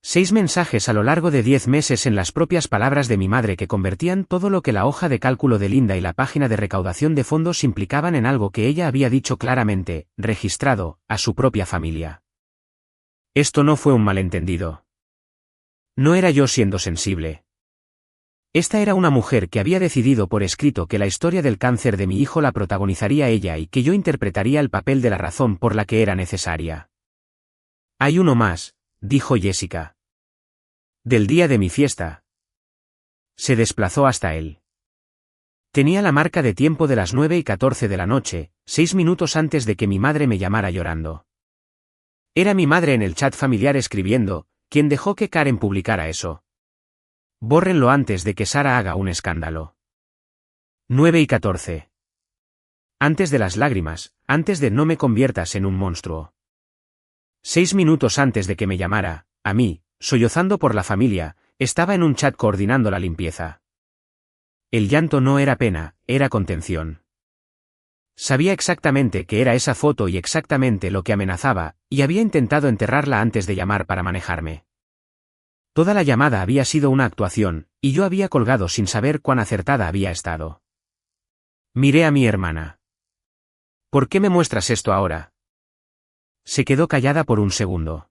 6 mensajes a lo largo de 10 meses en las propias palabras de mi madre que convertían todo lo que la hoja de cálculo de Linda y la página de recaudación de fondos implicaban en algo que ella había dicho claramente, registrado, a su propia familia. Esto no fue un malentendido. No era yo siendo sensible. Esta era una mujer que había decidido por escrito que la historia del cáncer de mi hijo la protagonizaría ella y que yo interpretaría el papel de la razón por la que era necesaria. Hay uno más, dijo Jessica. Del día de mi fiesta. Se desplazó hasta él. Tenía la marca de tiempo de las 9:14 de la noche, 6 minutos antes de que mi madre me llamara llorando. Era mi madre en el chat familiar escribiendo, quien dejó que Karen publicara eso. Bórrenlo antes de que Sara haga un escándalo. 9:14. Antes de las lágrimas, antes de no me conviertas en un monstruo. 6 minutos antes de que me llamara, a mí, sollozando por la familia, estaba en un chat coordinando la limpieza. El llanto no era pena, era contención. Sabía exactamente qué era esa foto y exactamente lo que amenazaba, y había intentado enterrarla antes de llamar para manejarme. Toda la llamada había sido una actuación, y yo había colgado sin saber cuán acertada había estado. Miré a mi hermana. ¿Por qué me muestras esto ahora? Se quedó callada por un segundo.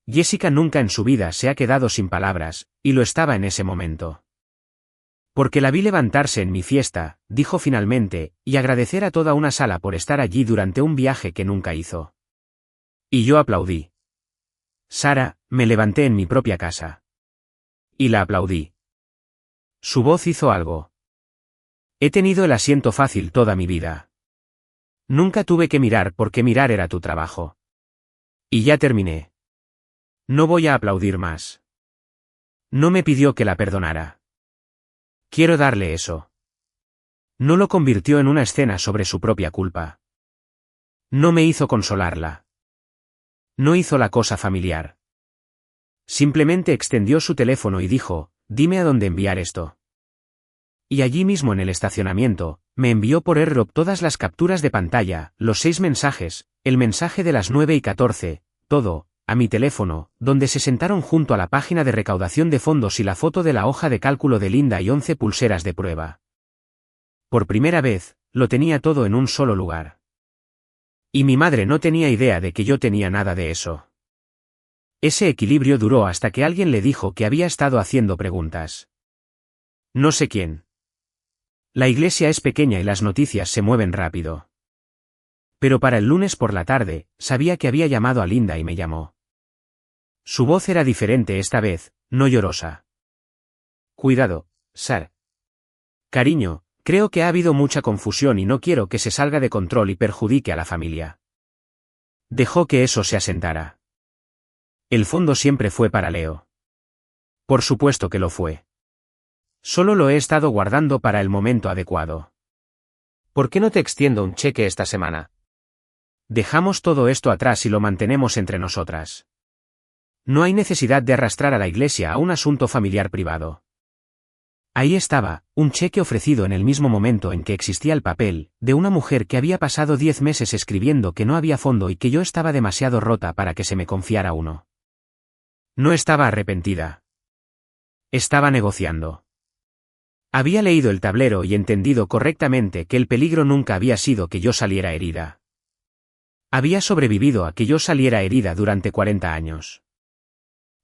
Jessica nunca en su vida se ha quedado sin palabras, y lo estaba en ese momento. Porque la vi levantarse en mi fiesta, dijo finalmente, y agradecer a toda una sala por estar allí durante un viaje que nunca hizo. Y yo aplaudí. Sara, me levanté en mi propia casa. Y la aplaudí. Su voz hizo algo. He tenido el asiento fácil toda mi vida. Nunca tuve que mirar porque mirar era tu trabajo. Y ya terminé. No voy a aplaudir más. No me pidió que la perdonara. Quiero darle eso. No lo convirtió en una escena sobre su propia culpa. No me hizo consolarla. No hizo la cosa familiar. Simplemente extendió su teléfono y dijo, dime a dónde enviar esto. Y allí mismo en el estacionamiento, me envió por AirDrop todas las capturas de pantalla, los 6 mensajes, el mensaje de las 9:14, todo, a mi teléfono, donde se sentaron junto a la página de recaudación de fondos y la foto de la hoja de cálculo de Linda y 11 pulseras de prueba. Por primera vez, lo tenía todo en un solo lugar. Y mi madre no tenía idea de que yo tenía nada de eso. Ese equilibrio duró hasta que alguien le dijo que había estado haciendo preguntas. No sé quién. La iglesia es pequeña y las noticias se mueven rápido. Pero para el lunes por la tarde, sabía que había llamado a Linda y me llamó. Su voz era diferente esta vez, no llorosa. Cuidado, Sar. Cariño, creo que ha habido mucha confusión y no quiero que se salga de control y perjudique a la familia. Dejó que eso se asentara. El fondo siempre fue para Leo. Por supuesto que lo fue. Solo lo he estado guardando para el momento adecuado. ¿Por qué no te extiendo un cheque esta semana? Dejamos todo esto atrás y lo mantenemos entre nosotras. No hay necesidad de arrastrar a la iglesia a un asunto familiar privado. Ahí estaba, un cheque ofrecido en el mismo momento en que existía el papel, de una mujer que había pasado 10 meses escribiendo que no había fondo y que yo estaba demasiado rota para que se me confiara uno. No estaba arrepentida. Estaba negociando. Había leído el tablero y entendido correctamente que el peligro nunca había sido que yo saliera herida. Había sobrevivido a que yo saliera herida durante 40 años.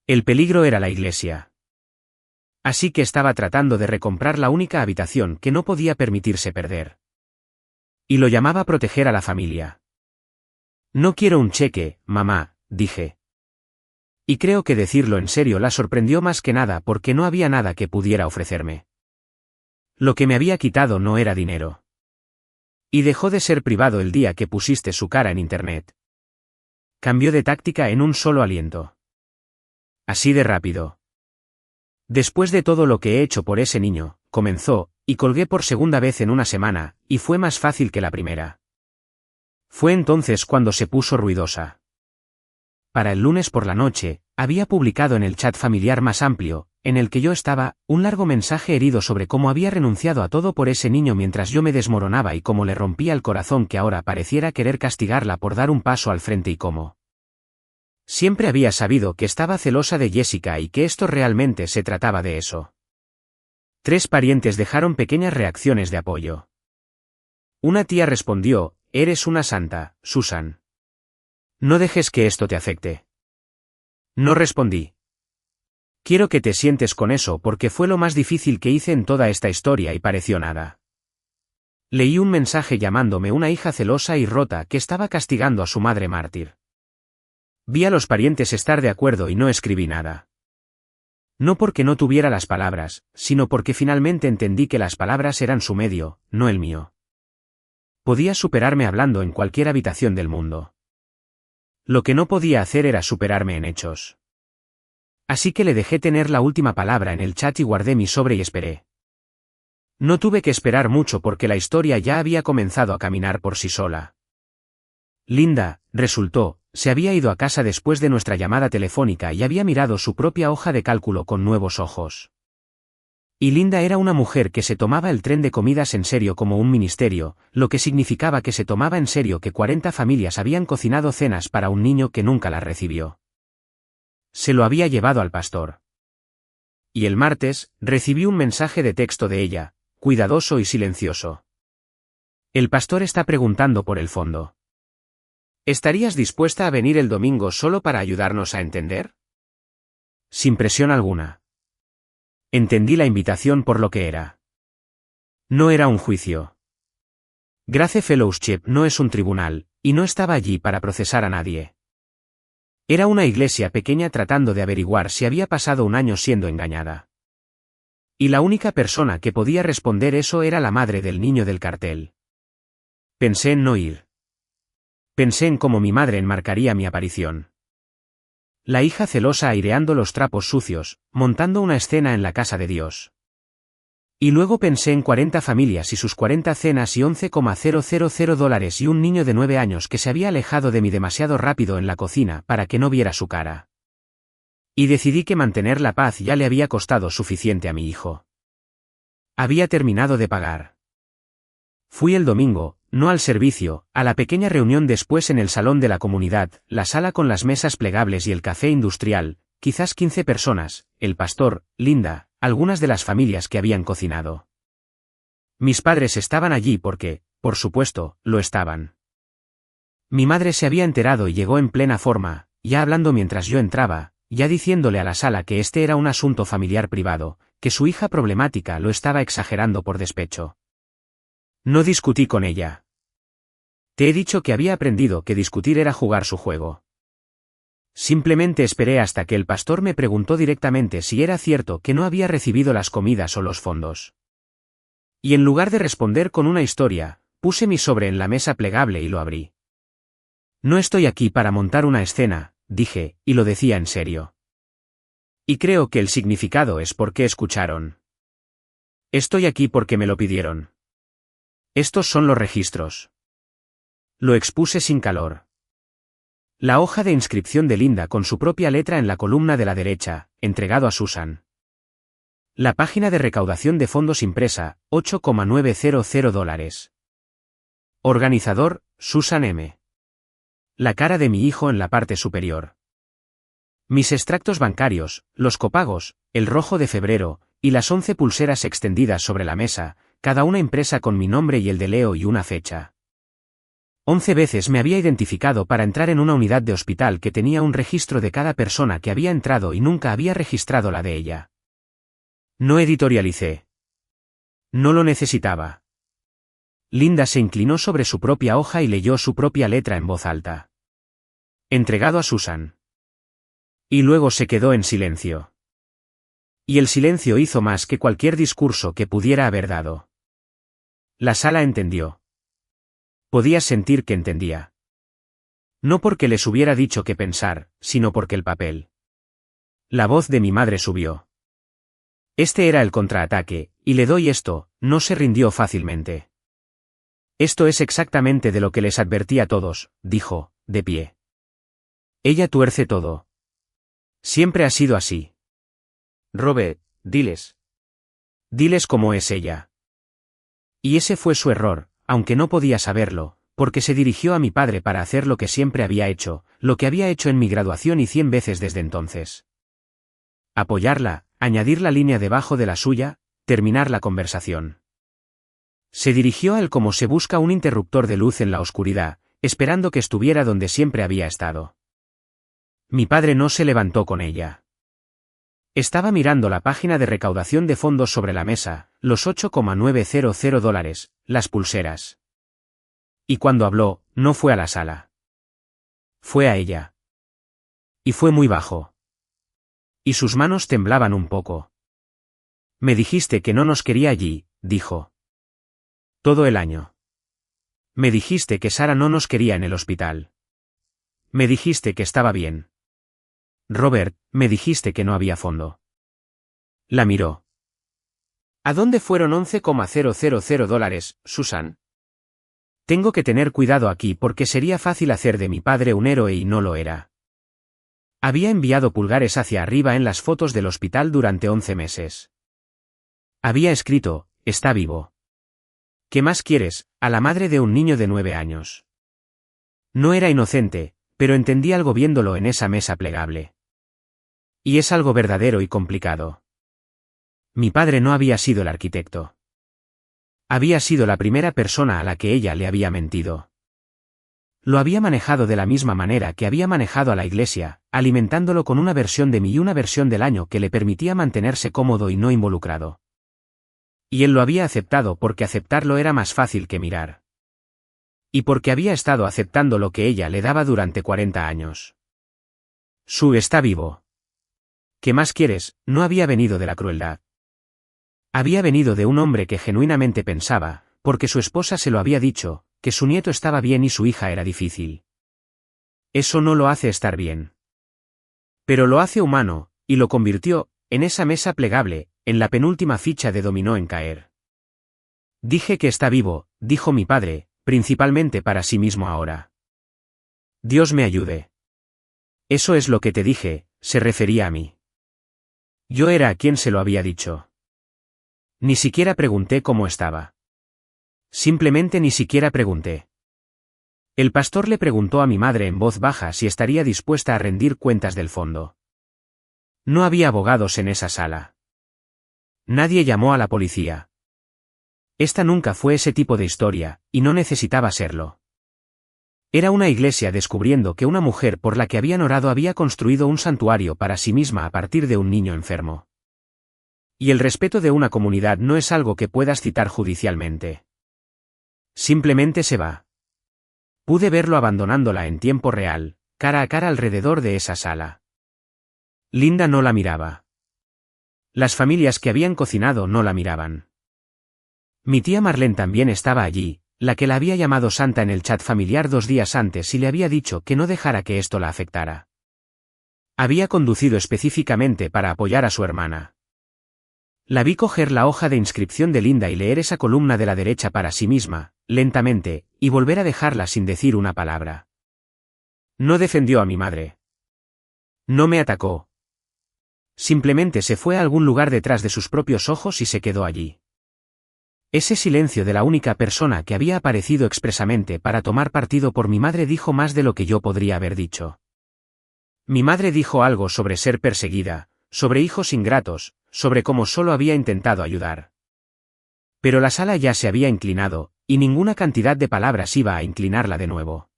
El peligro era la iglesia. Así que estaba tratando de recomprar la única habitación que no podía permitirse perder. Y lo llamaba proteger a la familia. No quiero un cheque, mamá, dije. Y creo que decirlo en serio la sorprendió más que nada porque no había nada que pudiera ofrecerme. Lo que me había quitado no era dinero. Y dejó de ser privado el día que pusiste su cara en internet. Cambió de táctica en un solo aliento. Así de rápido. Después de todo lo que he hecho por ese niño, comenzó, y colgué por segunda vez en una semana, y fue más fácil que la primera. Fue entonces cuando se puso ruidosa. Para el lunes por la noche, había publicado en el chat familiar más amplio, en el que yo estaba, un largo mensaje herido sobre cómo había renunciado a todo por ese niño mientras yo me desmoronaba y cómo le rompía el corazón que ahora pareciera querer castigarla por dar un paso al frente y cómo. Siempre había sabido que estaba celosa de Jessica y que esto realmente se trataba de eso. 3 parientes dejaron pequeñas reacciones de apoyo. Una tía respondió, eres una santa, Susan. No dejes que esto te afecte. No respondí. Quiero que te sientes con eso porque fue lo más difícil que hice en toda esta historia y pareció nada. Leí un mensaje llamándome una hija celosa y rota que estaba castigando a su madre mártir. Vi a los parientes estar de acuerdo y no escribí nada. No porque no tuviera las palabras, sino porque finalmente entendí que las palabras eran su medio, no el mío. Podía superarme hablando en cualquier habitación del mundo. Lo que no podía hacer era superarme en hechos. Así que le dejé tener la última palabra en el chat y guardé mi sobre y esperé. No tuve que esperar mucho porque la historia ya había comenzado a caminar por sí sola. Linda, resultó, se había ido a casa después de nuestra llamada telefónica y había mirado su propia hoja de cálculo con nuevos ojos. Y Linda era una mujer que se tomaba el tren de comidas en serio como un ministerio, lo que significaba que se tomaba en serio que 40 familias habían cocinado cenas para un niño que nunca las recibió. Se lo había llevado al pastor. Y el martes, recibí un mensaje de texto de ella, cuidadoso y silencioso. El pastor está preguntando por el fondo. ¿Estarías dispuesta a venir el domingo solo para ayudarnos a entender? Sin presión alguna. Entendí la invitación por lo que era. No era un juicio. Grace Fellowship no es un tribunal, y no estaba allí para procesar a nadie. Era una iglesia pequeña tratando de averiguar si había pasado un año siendo engañada. Y la única persona que podía responder eso era la madre del niño del cartel. Pensé en no ir. Pensé en cómo mi madre enmarcaría mi aparición. La hija celosa aireando los trapos sucios, montando una escena en la casa de Dios. Y luego pensé en 40 familias y sus 40 cenas y $11,000 y un niño de 9 años que se había alejado de mí demasiado rápido en la cocina para que no viera su cara. Y decidí que mantener la paz ya le había costado suficiente a mi hijo. Había terminado de pagar. Fui el domingo, no al servicio, a la pequeña reunión después en el salón de la comunidad, la sala con las mesas plegables y el café industrial, quizás 15 personas, el pastor, Linda, algunas de las familias que habían cocinado. Mis padres estaban allí porque, por supuesto, lo estaban. Mi madre se había enterado y llegó en plena forma, ya hablando mientras yo entraba, ya diciéndole a la sala que este era un asunto familiar privado, que su hija problemática lo estaba exagerando por despecho. No discutí con ella. Te he dicho que había aprendido que discutir era jugar su juego. Simplemente esperé hasta que el pastor me preguntó directamente si era cierto que no había recibido las comidas o los fondos. Y en lugar de responder con una historia, puse mi sobre en la mesa plegable y lo abrí. No estoy aquí para montar una escena, dije, y lo decía en serio. Y creo que el significado es porque escucharon. Estoy aquí porque me lo pidieron. Estos son los registros. Lo expuse sin calor. La hoja de inscripción de Linda con su propia letra en la columna de la derecha, entregado a Susan. La página de recaudación de fondos impresa, $8,900. Organizador, Susan M. La cara de mi hijo en la parte superior. Mis extractos bancarios, los copagos, el rojo de febrero, y las 11 pulseras extendidas sobre la mesa, cada una impresa con mi nombre y el de Leo y una fecha. 11 veces me había identificado para entrar en una unidad de hospital que tenía un registro de cada persona que había entrado y nunca había registrado la de ella. No editorialicé. No lo necesitaba. Linda se inclinó sobre su propia hoja y leyó su propia letra en voz alta. Entregado a Susan. Y luego se quedó en silencio. Y el silencio hizo más que cualquier discurso que pudiera haber dado. La sala entendió. Podía sentir que entendía. No porque les hubiera dicho qué pensar, sino porque el papel. La voz de mi madre subió. Este era el contraataque, y le doy esto, no se rindió fácilmente. Esto es exactamente de lo que les advertí a todos, dijo, de pie. Ella tuerce todo. Siempre ha sido así. Robert, diles. Diles cómo es ella. Y ese fue su error, aunque no podía saberlo, porque se dirigió a mi padre para hacer lo que siempre había hecho, lo que había hecho en mi graduación y 100 veces desde entonces. Apoyarla, añadir la línea debajo de la suya, terminar la conversación. Se dirigió a él como se busca un interruptor de luz en la oscuridad, esperando que estuviera donde siempre había estado. Mi padre no se levantó con ella. Estaba mirando la página de recaudación de fondos sobre la mesa, los $8,900, las pulseras. Y cuando habló, no fue a la sala. Fue a ella. Y fue muy bajo. Y sus manos temblaban un poco. Me dijiste que no nos quería allí, dijo. Todo el año. Me dijiste que Sara no nos quería en el hospital. Me dijiste que estaba bien. Robert, me dijiste que no había fondo. La miró. ¿A dónde fueron $11,000, Susan? Tengo que tener cuidado aquí porque sería fácil hacer de mi padre un héroe y no lo era. Había enviado pulgares hacia arriba en las fotos del hospital durante 11 meses. Había escrito, está vivo. ¿Qué más quieres, a la madre de un niño de 9 años? No era inocente, pero entendí algo viéndolo en esa mesa plegable. Y es algo verdadero y complicado. Mi padre no había sido el arquitecto. Había sido la primera persona a la que ella le había mentido. Lo había manejado de la misma manera que había manejado a la iglesia, alimentándolo con una versión de mí y una versión del año que le permitía mantenerse cómodo y no involucrado. Y él lo había aceptado porque aceptarlo era más fácil que mirar. Y porque había estado aceptando lo que ella le daba durante 40 años. Sue está vivo. ¿Qué más quieres? No había venido de la crueldad. Había venido de un hombre que genuinamente pensaba, porque su esposa se lo había dicho, que su nieto estaba bien y su hija era difícil. Eso no lo hace estar bien. Pero lo hace humano, y lo convirtió, en esa mesa plegable, en la penúltima ficha de dominó en caer. Dije que está vivo, dijo mi padre, principalmente para sí mismo ahora. Dios me ayude. Eso es lo que te dije, se refería a mí. Yo era a quien se lo había dicho. Ni siquiera pregunté cómo estaba. Simplemente ni siquiera pregunté. El pastor le preguntó a mi madre en voz baja si estaría dispuesta a rendir cuentas del fondo. No había abogados en esa sala. Nadie llamó a la policía. Esta nunca fue ese tipo de historia, y no necesitaba serlo. Era una iglesia descubriendo que una mujer por la que habían orado había construido un santuario para sí misma a partir de un niño enfermo. Y el respeto de una comunidad no es algo que puedas citar judicialmente. Simplemente se va. Pude verlo abandonándola en tiempo real, cara a cara alrededor de esa sala. Linda no la miraba. Las familias que habían cocinado no la miraban. Mi tía Marlene también estaba allí, la que la había llamado santa en el chat familiar 2 días antes y le había dicho que no dejara que esto la afectara. Había conducido específicamente para apoyar a su hermana. La vi coger la hoja de inscripción de Linda y leer esa columna de la derecha para sí misma, lentamente, y volver a dejarla sin decir una palabra. No defendió a mi madre. No me atacó. Simplemente se fue a algún lugar detrás de sus propios ojos y se quedó allí. Ese silencio de la única persona que había aparecido expresamente para tomar partido por mi madre dijo más de lo que yo podría haber dicho. Mi madre dijo algo sobre ser perseguida, sobre hijos ingratos, sobre cómo solo había intentado ayudar. Pero la sala ya se había inclinado, y ninguna cantidad de palabras iba a inclinarla de nuevo.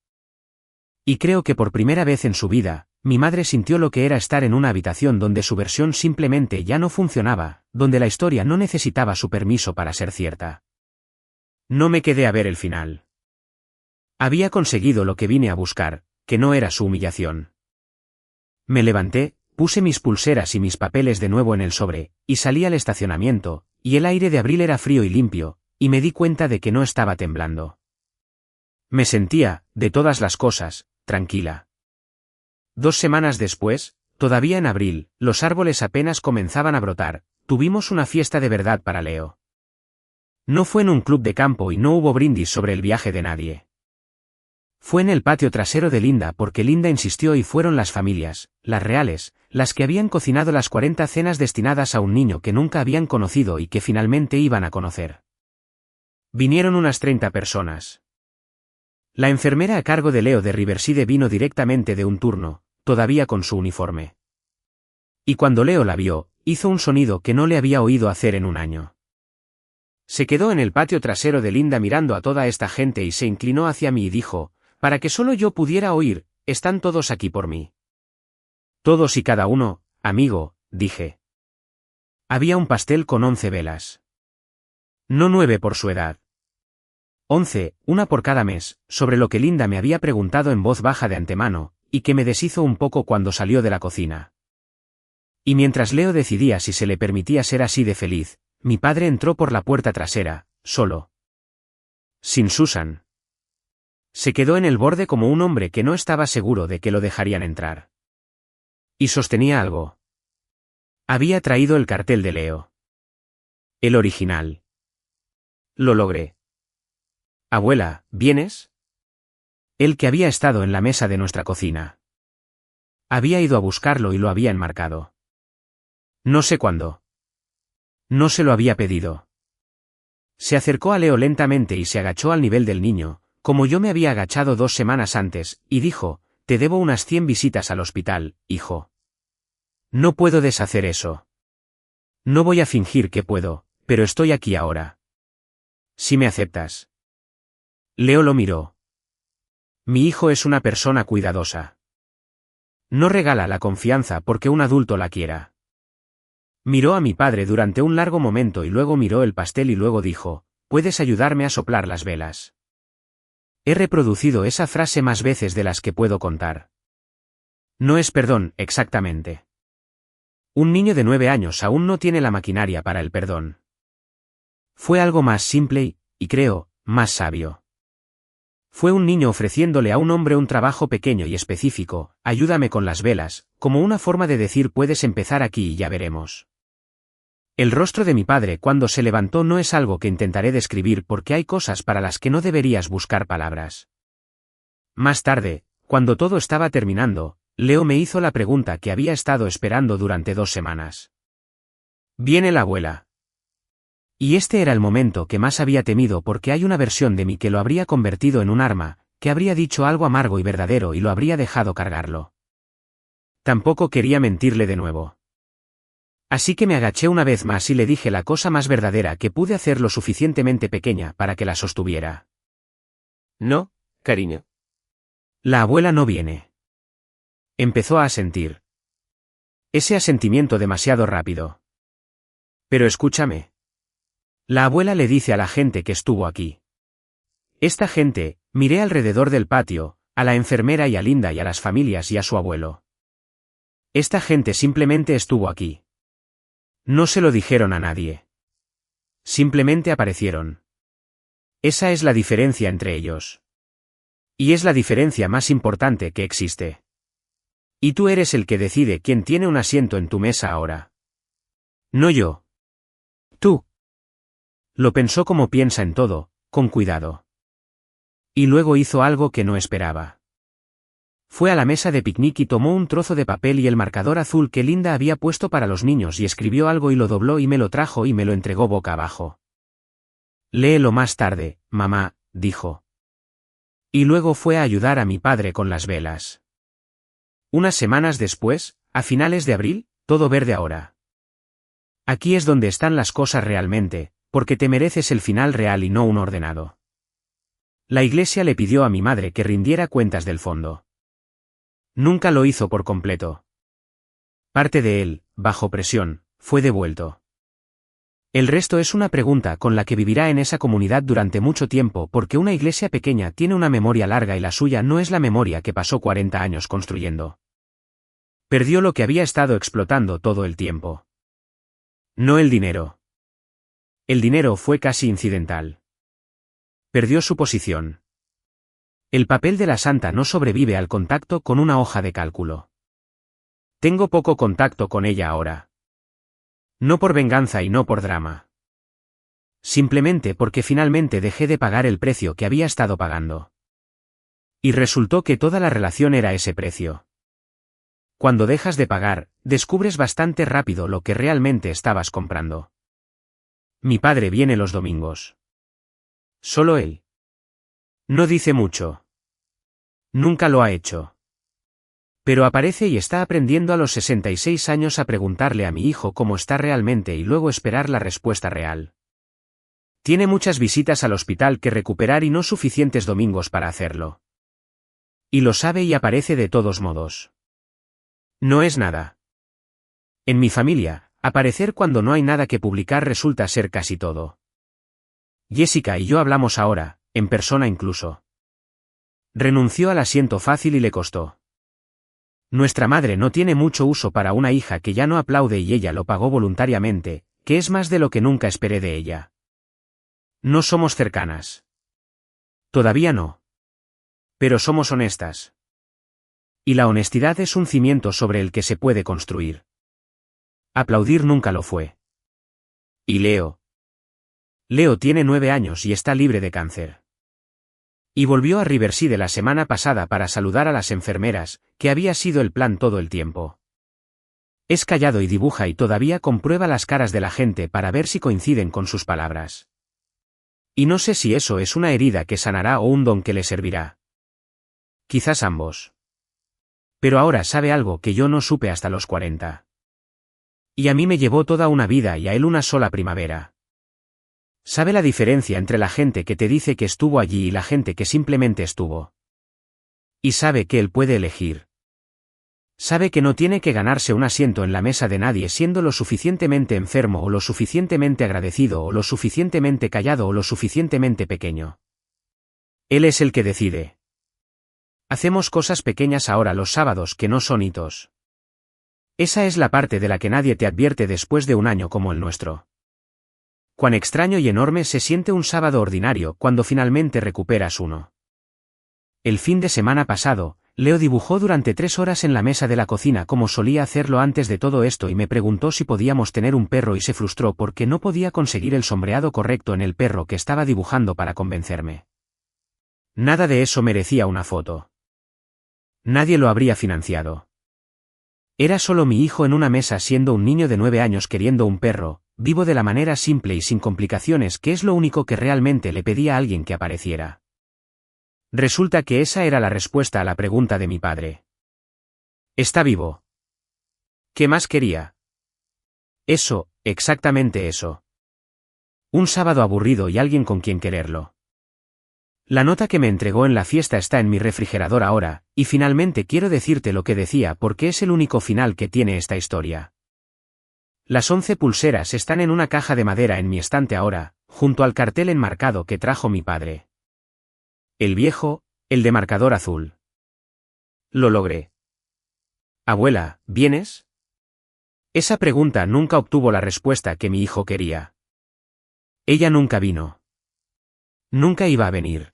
Y creo que por primera vez en su vida, mi madre sintió lo que era estar en una habitación donde su versión simplemente ya no funcionaba, donde la historia no necesitaba su permiso para ser cierta. No me quedé a ver el final. Había conseguido lo que vine a buscar, que no era su humillación. Me levanté, puse mis pulseras y mis papeles de nuevo en el sobre, y salí al estacionamiento, y el aire de abril era frío y limpio, y me di cuenta de que no estaba temblando. Me sentía, de todas las cosas, tranquila. 2 semanas después, todavía en abril, los árboles apenas comenzaban a brotar, tuvimos una fiesta de verdad para Leo. No fue en un club de campo y no hubo brindis sobre el viaje de nadie. Fue en el patio trasero de Linda porque Linda insistió y fueron las familias, las reales, las que habían cocinado las 40 cenas destinadas a un niño que nunca habían conocido y que finalmente iban a conocer. Vinieron unas 30 personas. La enfermera a cargo de Leo de Riverside vino directamente de un turno, todavía con su uniforme. Y cuando Leo la vio, hizo un sonido que no le había oído hacer en un año. Se quedó en el patio trasero de Linda mirando a toda esta gente y se inclinó hacia mí y dijo, para que solo yo pudiera oír, están todos aquí por mí. Todos y cada uno, amigo, dije. Había un pastel con 11 velas. No 9 por su edad. 11, una por cada mes, sobre lo que Linda me había preguntado en voz baja de antemano, y que me deshizo un poco cuando salió de la cocina. Y mientras Leo decidía si se le permitía ser así de feliz, mi padre entró por la puerta trasera, solo. Sin Susan. Se quedó en el borde como un hombre que no estaba seguro de que lo dejarían entrar. Y sostenía algo. Había traído el cartel de Leo. El original. Lo logré. Abuela, ¿vienes? El que había estado en la mesa de nuestra cocina. Había ido a buscarlo y lo había enmarcado. No sé cuándo. No se lo había pedido. Se acercó a Leo lentamente y se agachó al nivel del niño, como yo me había agachado 2 semanas antes, y dijo, te debo unas 100 visitas al hospital, hijo. No puedo deshacer eso. No voy a fingir que puedo, pero estoy aquí ahora. Si me aceptas. Leo lo miró. Mi hijo es una persona cuidadosa. No regala la confianza porque un adulto la quiera. Miró a mi padre durante un largo momento y luego miró el pastel y luego dijo, ¿puedes ayudarme a soplar las velas? He reproducido esa frase más veces de las que puedo contar. No es perdón, exactamente. Un niño de 9 años aún no tiene la maquinaria para el perdón. Fue algo más simple y creo, más sabio. Fue un niño ofreciéndole a un hombre un trabajo pequeño y específico, ayúdame con las velas, como una forma de decir puedes empezar aquí y ya veremos. El rostro de mi padre cuando se levantó no es algo que intentaré describir porque hay cosas para las que no deberías buscar palabras. Más tarde, cuando todo estaba terminando, Leo me hizo la pregunta que había estado esperando durante 2 semanas. ¿Viene la abuela? Y este era el momento que más había temido porque hay una versión de mí que lo habría convertido en un arma, que habría dicho algo amargo y verdadero y lo habría dejado cargarlo. Tampoco quería mentirle de nuevo. Así que me agaché una vez más y le dije la cosa más verdadera que pude hacer lo suficientemente pequeña para que la sostuviera.
No, cariño.
La abuela no viene. Empezó a asentir. Ese asentimiento demasiado rápido. Pero escúchame. La abuela le dice a la gente que estuvo aquí. Esta gente, miré alrededor del patio, a la enfermera y a Linda y a las familias y a su abuelo. Esta gente simplemente estuvo aquí. No se lo dijeron a nadie. Simplemente aparecieron. Esa es la diferencia entre ellos. Y es la diferencia más importante que existe. Y tú eres el que decide quién tiene un asiento en tu mesa ahora. No yo. Tú. Lo pensó como piensa en todo, con cuidado. Y luego hizo algo que no esperaba. Fue a la mesa de picnic y tomó un trozo de papel y el marcador azul que Linda había puesto para los niños y escribió algo y lo dobló y me lo trajo y me lo entregó boca abajo. Léelo más tarde, mamá, dijo. Y luego fue a ayudar a mi padre con las velas. Unas semanas después, a finales de abril, todo verde ahora. Aquí es donde están las cosas realmente, porque te mereces el final real y no un ordenado. La iglesia le pidió a mi madre que rindiera cuentas del fondo. Nunca lo hizo por completo. Parte de él, bajo presión, fue devuelto. El resto es una pregunta con la que vivirá en esa comunidad durante mucho tiempo porque una iglesia pequeña tiene una memoria larga y la suya no es la memoria que pasó 40 años construyendo. Perdió lo que había estado explotando todo el tiempo. No el dinero. El dinero fue casi incidental. Perdió su posición. El papel de la santa no sobrevive al contacto con una hoja de cálculo. Tengo poco contacto con ella ahora. No por venganza y no por drama. Simplemente porque finalmente dejé de pagar el precio que había estado pagando. Y resultó que toda la relación era ese precio. Cuando dejas de pagar, descubres bastante rápido lo que realmente estabas comprando. Mi padre viene los domingos. Solo él. No dice mucho. Nunca lo ha hecho. Pero aparece y está aprendiendo a los 66 años a preguntarle a mi hijo cómo está realmente y luego esperar la respuesta real. Tiene muchas visitas al hospital que recuperar y no suficientes domingos para hacerlo. Y lo sabe y aparece de todos modos. No es nada. En mi familia, Aparecer cuando no hay nada que publicar resulta ser casi todo. Jessica y yo hablamos ahora, en persona incluso. Renunció al asiento fácil y le costó. Nuestra madre no tiene mucho uso para una hija que ya no aplaude y ella lo pagó voluntariamente, que es más de lo que nunca esperé de ella. No somos cercanas. Todavía no. Pero somos honestas. Y la honestidad es un cimiento sobre el que se puede construir. Aplaudir nunca lo fue. ¿Y Leo? Leo tiene 9 años y está libre de cáncer. Y volvió a Riverside la semana pasada para saludar a las enfermeras, que había sido el plan todo el tiempo. Es callado y dibuja y todavía comprueba las caras de la gente para ver si coinciden con sus palabras. Y no sé si eso es una herida que sanará o un don que le servirá. Quizás ambos. Pero ahora sabe algo que yo no supe hasta los 40. Y a mí me llevó toda una vida y a él una sola primavera. Sabe la diferencia entre la gente que te dice que estuvo allí y la gente que simplemente estuvo. Y sabe que él puede elegir. Sabe que no tiene que ganarse un asiento en la mesa de nadie siendo lo suficientemente enfermo o lo suficientemente agradecido o lo suficientemente callado o lo suficientemente pequeño. Él es el que decide. Hacemos cosas pequeñas ahora los sábados que no son hitos. Esa es la parte de la que nadie te advierte después de un año como el nuestro. Cuán extraño y enorme se siente un sábado ordinario cuando finalmente recuperas uno. El fin de semana pasado, Leo dibujó durante 3 horas en la mesa de la cocina como solía hacerlo antes de todo esto y me preguntó si podíamos tener un perro y se frustró porque no podía conseguir el sombreado correcto en el perro que estaba dibujando para convencerme. Nada de eso merecía una foto. Nadie lo habría financiado. Era solo mi hijo en una mesa siendo un niño de 9 años queriendo un perro, vivo de la manera simple y sin complicaciones que es lo único que realmente le pedía a alguien que apareciera. Resulta que esa era la respuesta a la pregunta de mi padre. ¿Está vivo? ¿Qué más quería? Eso, exactamente eso. Un sábado aburrido y alguien con quien quererlo. La nota que me entregó en la fiesta está en mi refrigerador ahora, y finalmente quiero decirte lo que decía porque es el único final que tiene esta historia. Las 11 pulseras están en una caja de madera en mi estante ahora, junto al cartel enmarcado que trajo mi padre. El viejo, el de marcador azul. Lo logré. Abuela, ¿vienes? Esa pregunta nunca obtuvo la respuesta que mi hijo quería. Ella nunca vino. Nunca iba a venir.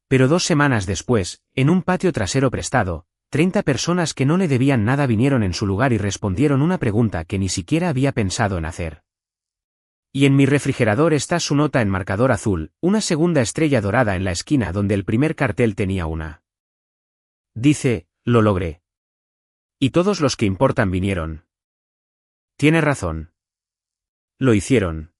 Pero 2 semanas después, en un patio trasero prestado, 30 personas que no le debían nada vinieron en su lugar y respondieron una pregunta que ni siquiera había pensado en hacer. Y en mi refrigerador está su nota en marcador azul, una segunda estrella dorada en la esquina donde el primer cartel tenía una. Dice, lo logré. Y todos los que importan vinieron. Tiene razón. Lo hicieron.